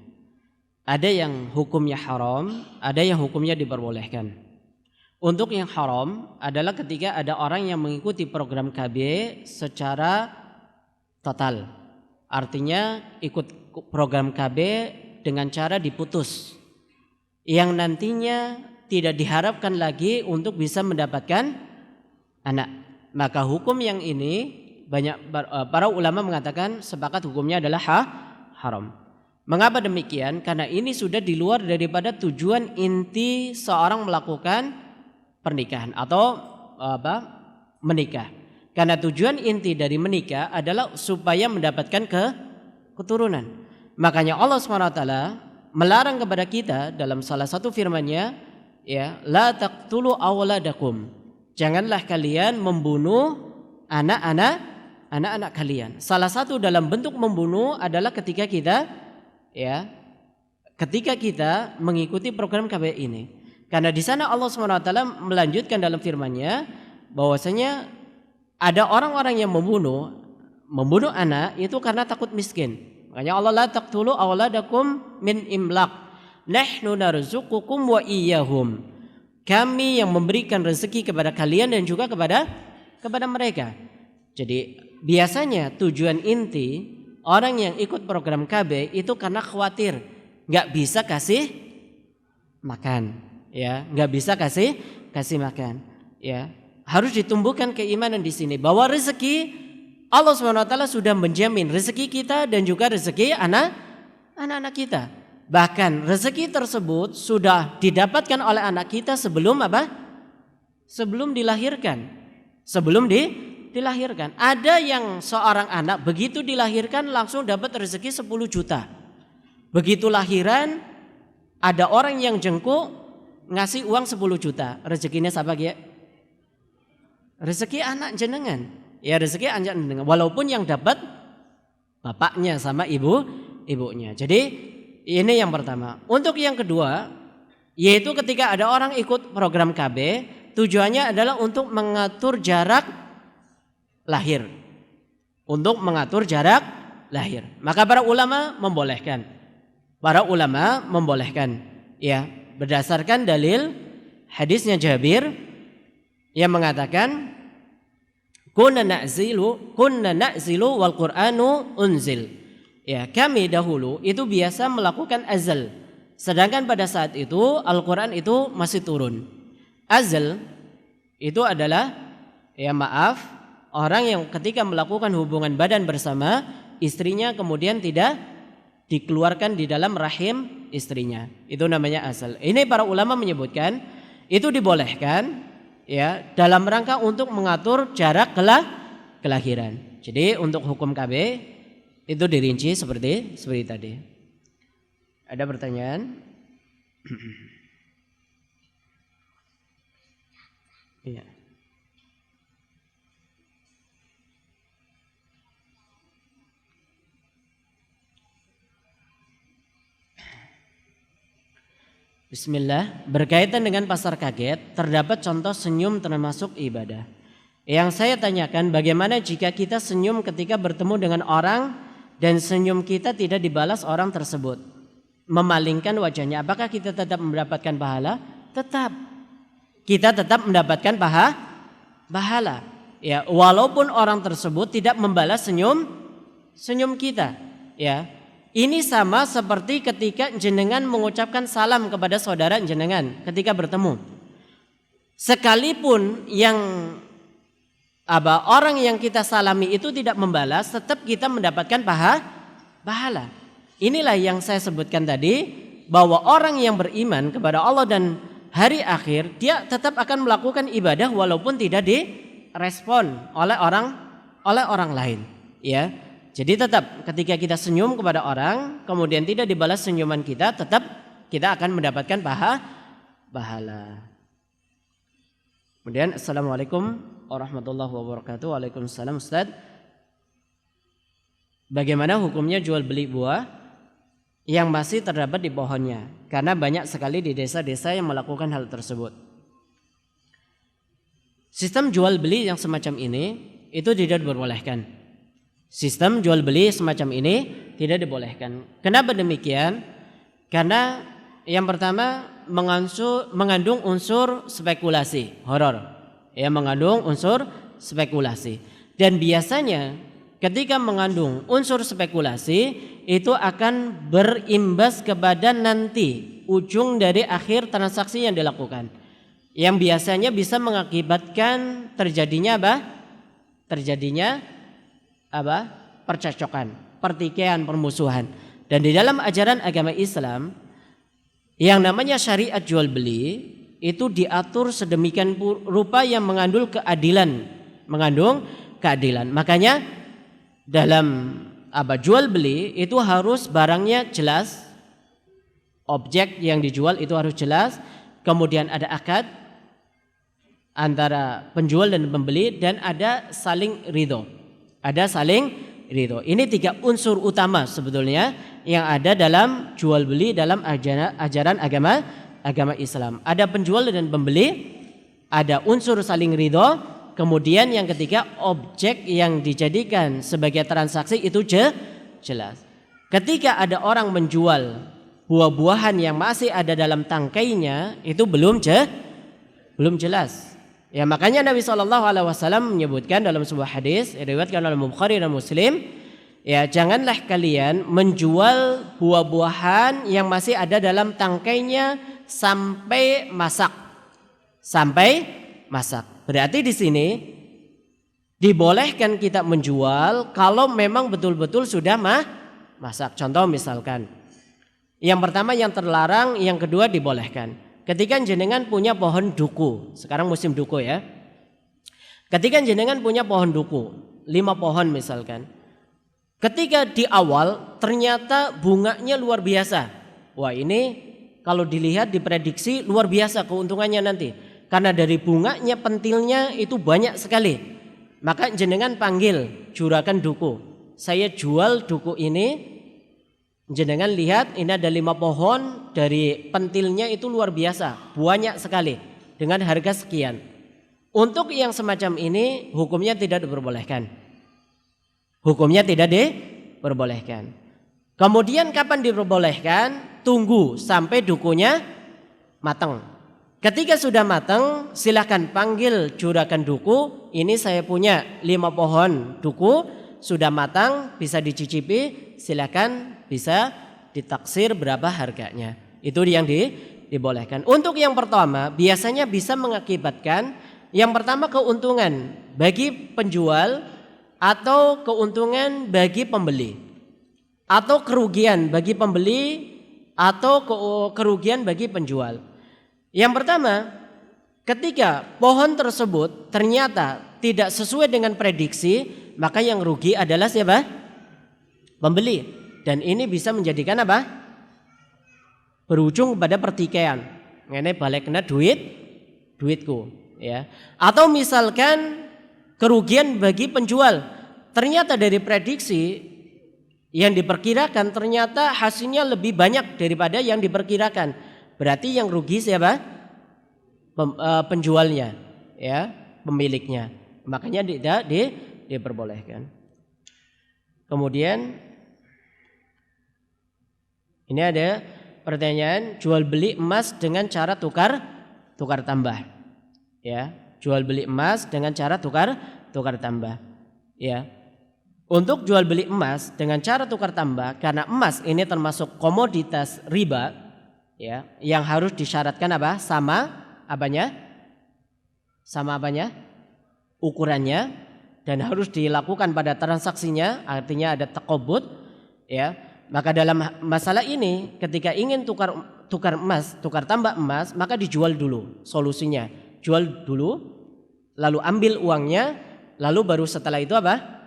Ada yang hukumnya haram, ada yang hukumnya diperbolehkan. Untuk yang haram adalah ketika ada orang yang mengikuti program KB secara total. Artinya ikut program KB dengan cara diputus, yang nantinya tidak diharapkan lagi untuk bisa mendapatkan anak. Maka hukum yang ini banyak para ulama mengatakan sepakat hukumnya adalah haram. Mengapa demikian? Karena ini sudah di luar daripada tujuan inti seorang melakukan pernikahan atau menikah. Karena tujuan inti dari menikah adalah supaya mendapatkan keturunan. Makanya Allah SWT melarang kepada kita dalam salah satu firman-Nya, ya, la taqtulu awladakum. Janganlah kalian membunuh anak-anak kalian. Salah satu dalam bentuk membunuh adalah ketika kita mengikuti program KB ini. Karena di sana Allah SWT melanjutkan dalam firman-Nya bahwasanya ada orang-orang yang membunuh anak itu karena takut miskin. Makanya Allah, la taqtulu awladakum min imlaq, nahnu narzuqukum wa iyyahum. Kami yang memberikan rezeki kepada kalian dan juga kepada mereka. Jadi biasanya tujuan inti orang yang ikut program KB itu karena khawatir nggak bisa kasih makan, ya, nggak bisa kasih makan, ya. Harus ditumbuhkan keimanan di sini bahwa rezeki Allah SWT sudah menjamin rezeki kita dan juga rezeki anak-anak kita. Bahkan rezeki tersebut sudah didapatkan oleh anak kita sebelum apa? Sebelum dilahirkan. Dilahirkan. Ada yang seorang anak begitu dilahirkan langsung dapat rezeki 10 juta. Begitu lahiran ada orang yang jengkuk ngasih uang 10 juta. Rezekinya siapa ya? Rezeki anak jenengan. Ya, rezeki anak jenengan. Walaupun yang dapat bapaknya sama ibunya. Jadi ini yang pertama. Untuk yang kedua, yaitu ketika ada orang ikut program KB, tujuannya adalah untuk mengatur jarak lahir. Untuk mengatur jarak lahir. Maka para ulama membolehkan. Ya, berdasarkan dalil hadisnya Jabir yang mengatakan kunna na'zilu wal Qur'anu unzil. Ya, kami dahulu itu biasa melakukan azal. Sedangkan pada saat itu Al-Quran itu masih turun. Azl itu adalah orang yang ketika melakukan hubungan badan bersama istrinya kemudian tidak dikeluarkan di dalam rahim istrinya. Itu namanya azl. Ini para ulama menyebutkan itu dibolehkan ya dalam rangka untuk mengatur jarak kelahiran. Jadi untuk hukum KB itu dirinci seperti tadi. Ada pertanyaan? Iya. Bismillah, berkaitan dengan pasar kaget, terdapat contoh senyum termasuk ibadah. Yang saya tanyakan, bagaimana jika kita senyum ketika bertemu dengan orang dan senyum kita tidak dibalas orang tersebut? Memalingkan wajahnya, apakah kita tetap mendapatkan pahala? Tetap. Kita tetap mendapatkan pahala. Ya, walaupun orang tersebut tidak membalas senyum kita, ya. Ini sama seperti ketika jenengan mengucapkan salam kepada saudara jenengan ketika bertemu. Sekalipun yang orang yang kita salami itu tidak membalas, tetap kita mendapatkan pahala. Inilah yang saya sebutkan tadi, bahwa orang yang beriman kepada Allah dan hari akhir, dia tetap akan melakukan ibadah walaupun tidak direspon oleh orang lain, ya. Jadi tetap ketika kita senyum kepada orang kemudian tidak dibalas senyuman kita, tetap kita akan mendapatkan pahala. Kemudian assalamualaikum warahmatullahi wabarakatuh. Waalaikumsalam Ustaz. Bagaimana hukumnya jual beli buah yang masih terdapat di pohonnya? Karena banyak sekali di desa-desa yang melakukan hal tersebut. Sistem jual beli yang semacam ini itu tidak diperbolehkan. Sistem jual beli semacam ini tidak dibolehkan. Kenapa demikian? Karena yang pertama mengandung unsur spekulasi, horor. Ya, mengandung unsur spekulasi. Dan biasanya ketika mengandung unsur spekulasi itu akan berimbas kepada nanti ujung dari akhir transaksi yang dilakukan. Yang biasanya bisa mengakibatkan terjadinya percekcokan, pertikaian, permusuhan. Dan di dalam ajaran agama Islam yang namanya syariat jual beli itu diatur sedemikian rupa yang mengandung keadilan. Makanya dalam jual beli itu harus barangnya jelas, objek yang dijual itu harus jelas, kemudian ada akad antara penjual dan pembeli dan ada saling ridho. Ini 3 unsur utama sebetulnya yang ada dalam jual beli dalam ajaran agama Islam. Ada penjual dan pembeli, ada unsur saling ridho, kemudian yang ketiga objek yang dijadikan sebagai transaksi itu jelas. Ketika ada orang menjual buah-buahan yang masih ada dalam tangkainya itu belum jelas. Ya, makanya Nabi SAW menyebutkan dalam sebuah hadis diriwayatkan oleh Bukhari dan Muslim, ya janganlah kalian menjual buah-buahan yang masih ada dalam tangkainya sampai masak. Berarti di sini dibolehkan kita menjual kalau memang betul-betul sudah masak. Contoh misalkan, yang pertama yang terlarang, yang kedua dibolehkan. Ketika jenengan punya pohon duku, sekarang musim duku ya. Ketika jenengan punya pohon duku, 5 pohon misalkan. Ketika di awal ternyata bunganya luar biasa. Wah, ini kalau dilihat diprediksi luar biasa keuntungannya nanti. Karena dari bunganya, pentilnya itu banyak sekali. Maka jenengan panggil juragan duku. Saya jual duku ini. Jenengan lihat ini ada 5 pohon, dari pentilnya itu luar biasa, banyak sekali dengan harga sekian. Untuk yang semacam ini hukumnya tidak diperbolehkan. Kemudian kapan diperbolehkan? Tunggu sampai dukunya matang. Ketika sudah matang, silakan panggil juragan duku. Ini saya punya 5 pohon duku, sudah matang, bisa dicicipi, silakan bisa ditaksir berapa harganya. Itu yang dibolehkan. Untuk yang pertama biasanya bisa mengakibatkan yang pertama keuntungan bagi penjual atau keuntungan bagi pembeli, atau kerugian bagi pembeli atau kerugian bagi penjual. Yang pertama, ketika pohon tersebut ternyata tidak sesuai dengan prediksi, maka yang rugi adalah siapa? Pembeli. Dan ini bisa menjadikan apa? Berujung pada pertikaian. Ngene balik kena duitku, ya. Atau misalkan kerugian bagi penjual. Ternyata dari prediksi yang diperkirakan ternyata hasilnya lebih banyak daripada yang diperkirakan. Berarti yang rugi siapa? Penjualnya, ya, pemiliknya. Makanya tidak diperbolehkan. Kemudian ini ada pertanyaan, jual beli emas dengan cara tukar tambah. Ya, jual beli emas dengan cara tukar tambah. Ya. Untuk jual beli emas dengan cara tukar tambah, karena emas ini termasuk komoditas riba, ya, yang harus disyaratkan apa? Sama apanya? Ukurannya, dan harus dilakukan pada transaksinya, artinya ada taqabud, ya. Maka dalam masalah ini ketika ingin tukar tambah emas, maka dijual dulu. Solusinya jual dulu, lalu ambil uangnya, lalu baru setelah itu apa?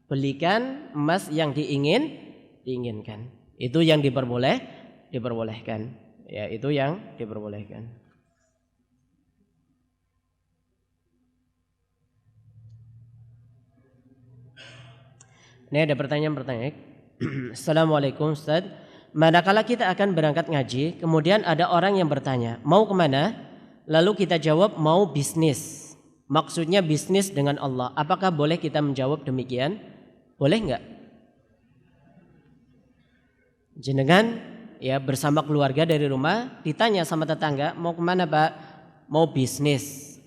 Belikan emas yang diinginkan. Itu yang diperbolehkan. Ya, itu yang diperbolehkan. Ini ada pertanyaan. Assalamualaikum Ustaz. Manakala kita akan berangkat ngaji, kemudian ada orang yang bertanya, mau kemana? Lalu kita jawab mau bisnis. Maksudnya bisnis dengan Allah. Apakah boleh kita menjawab demikian? Boleh enggak? Jenengan ya bersama keluarga dari rumah ditanya sama tetangga, mau kemana Pak? Mau bisnis.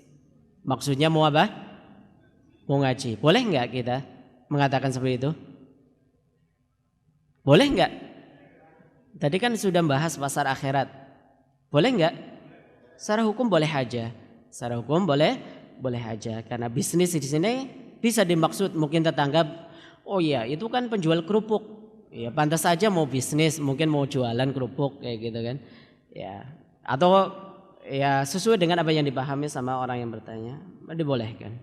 Maksudnya mau apa? Mau ngaji. Boleh enggak kita mengatakan seperti itu? Boleh enggak? Tadi kan sudah bahas pasar akhirat. Boleh enggak? Secara hukum boleh aja. Secara hukum boleh aja. Karena bisnis di sini bisa dimaksud mungkin tetangga, oh iya itu kan penjual kerupuk. Ya pantas saja mau bisnis, mungkin mau jualan kerupuk kayak gitu kan. Ya. Atau ya sesuai dengan apa yang dipahami sama orang yang bertanya, dibolehkan.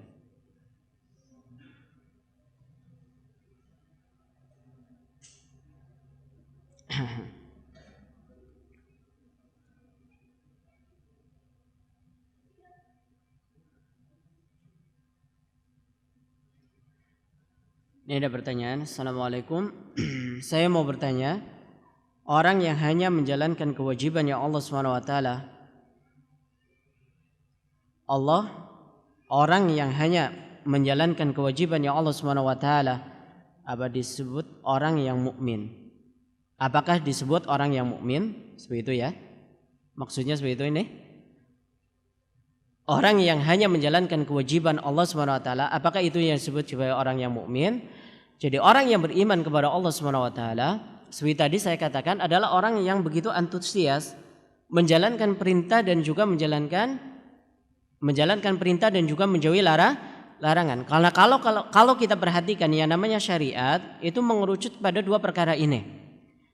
Ini ada pertanyaan. Assalamualaikum. Saya mau bertanya, orang yang hanya menjalankan kewajiban yang Allah SWT, orang yang hanya menjalankan kewajiban yang Allah SWT, apa disebut orang yang mukmin? Apakah disebut orang yang mukmin? Seperti itu ya? Maksudnya seperti itu ini? Orang yang hanya menjalankan kewajiban Allah SWT, apakah itu yang disebut sebagai orang yang mukmin? Jadi orang yang beriman kepada Allah SWT, seperti tadi saya katakan, adalah orang yang begitu antusias menjalankan perintah dan juga menjalankan perintah dan juga menjauhi larangan. Karena kalau kita perhatikan yang namanya syariat itu mengerucut pada dua perkara ini.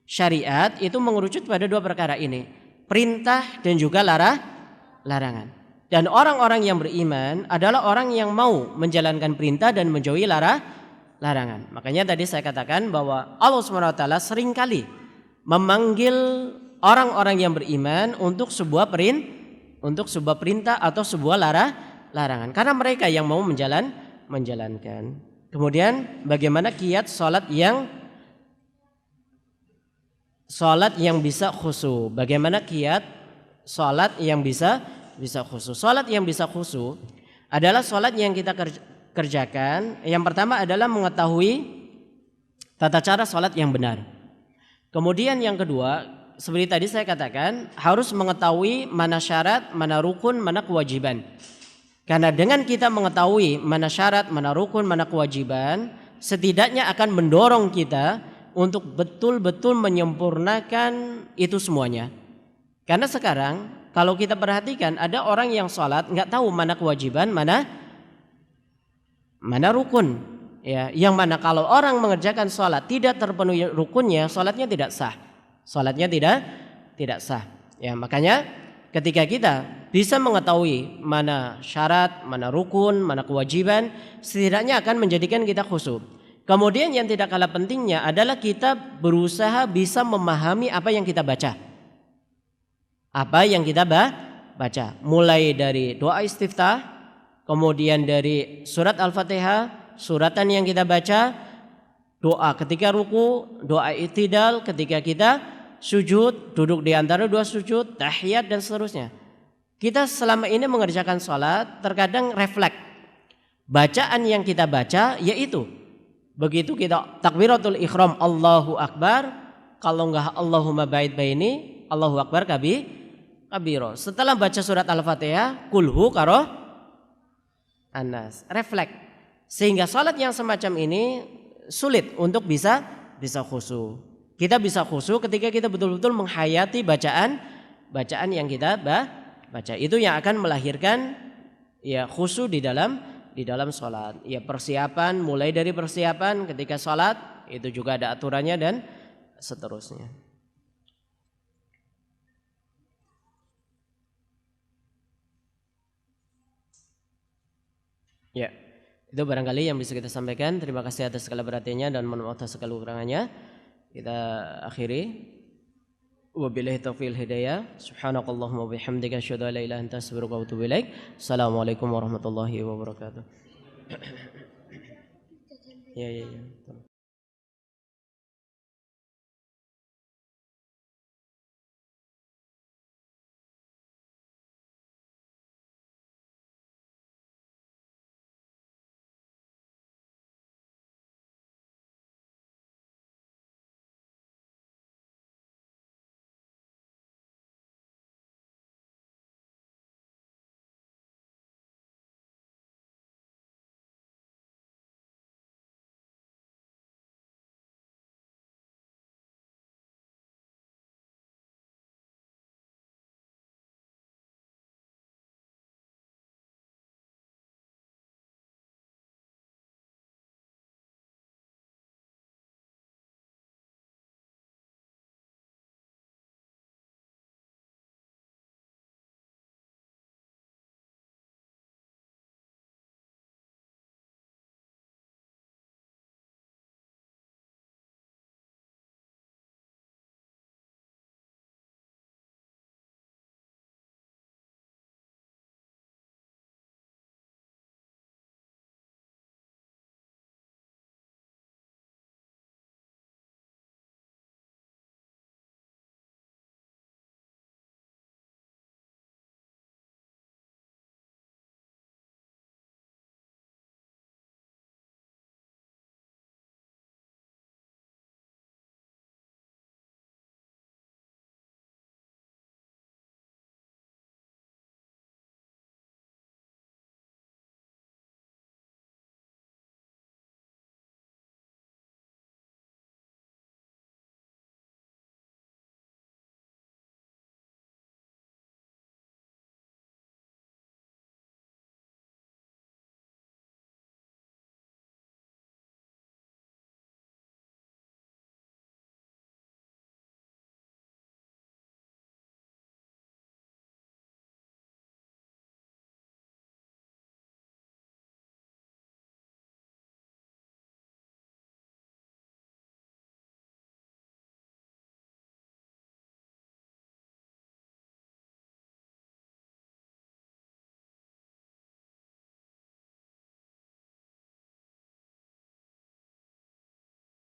Syariat itu mengerucut pada dua perkara ini, perintah dan juga larangan. Dan orang-orang yang beriman adalah orang yang mau menjalankan perintah dan menjauhi larangan. Makanya tadi saya katakan bahwa Allah SWT seringkali memanggil orang-orang yang beriman untuk sebuah perintah atau sebuah larangan. Karena mereka yang mau menjalankan. Kemudian bagaimana kiat salat yang bisa khusyuk? Bagaimana kiat salat yang bisa khusyuk? Salat yang bisa khusyuk adalah salat yang kita kerjakan. Yang pertama adalah mengetahui tata cara salat yang benar. Kemudian yang kedua, seperti tadi saya katakan, harus mengetahui mana syarat, mana rukun, mana kewajiban. Karena dengan kita mengetahui mana syarat, mana rukun, mana kewajiban, setidaknya akan mendorong kita untuk betul-betul menyempurnakan itu semuanya. Karena sekarang kalau kita perhatikan ada orang yang sholat nggak tahu mana kewajiban, mana rukun. Ya, yang mana kalau orang mengerjakan sholat tidak terpenuhi rukunnya, sholatnya tidak sah. Sholatnya tidak sah. Ya, makanya ketika kita bisa mengetahui mana syarat, mana rukun, mana kewajiban, setidaknya akan menjadikan kita khusyuk. Kemudian yang tidak kalah pentingnya adalah kita berusaha bisa memahami apa yang kita baca. Apa yang kita baca, mulai dari doa istiftah, kemudian dari surat Al-Fatihah, suratan yang kita baca, doa ketika ruku, doa i'tidal ketika kita sujud, duduk di antara dua sujud, tahiyat dan seterusnya. Kita selama ini mengerjakan sholat terkadang refleks bacaan yang kita baca, yaitu begitu kita takbiratul ihram Allahu Akbar, kalau enggak Allahumma ba'id baini, Allahu Akbar kabiro. Setelah baca surat Al-Fatihah, kulhu karo anas, refleks. Sehingga sholat yang semacam ini sulit untuk bisa khusyuk. Kita bisa khusyuk ketika kita betul-betul menghayati bacaan yang kita baca. Itu yang akan melahirkan ya khusyuk di dalam sholat. Ya, persiapan, mulai dari persiapan ketika sholat itu juga ada aturannya dan seterusnya. Ya, itu barangkali yang bisa kita sampaikan. Terima kasih atas segala perhatiannya dan mohon maaf atas segala kekurangannya. Kita akhiri. Wabillahi taufiq hidayah. Subhanakallahumma wa bihamdika asyhadu an la ilaha illa anta astaghfiruka wa atubu ilaik. Assalamualaikum warahmatullahi wabarakatuh. Ya.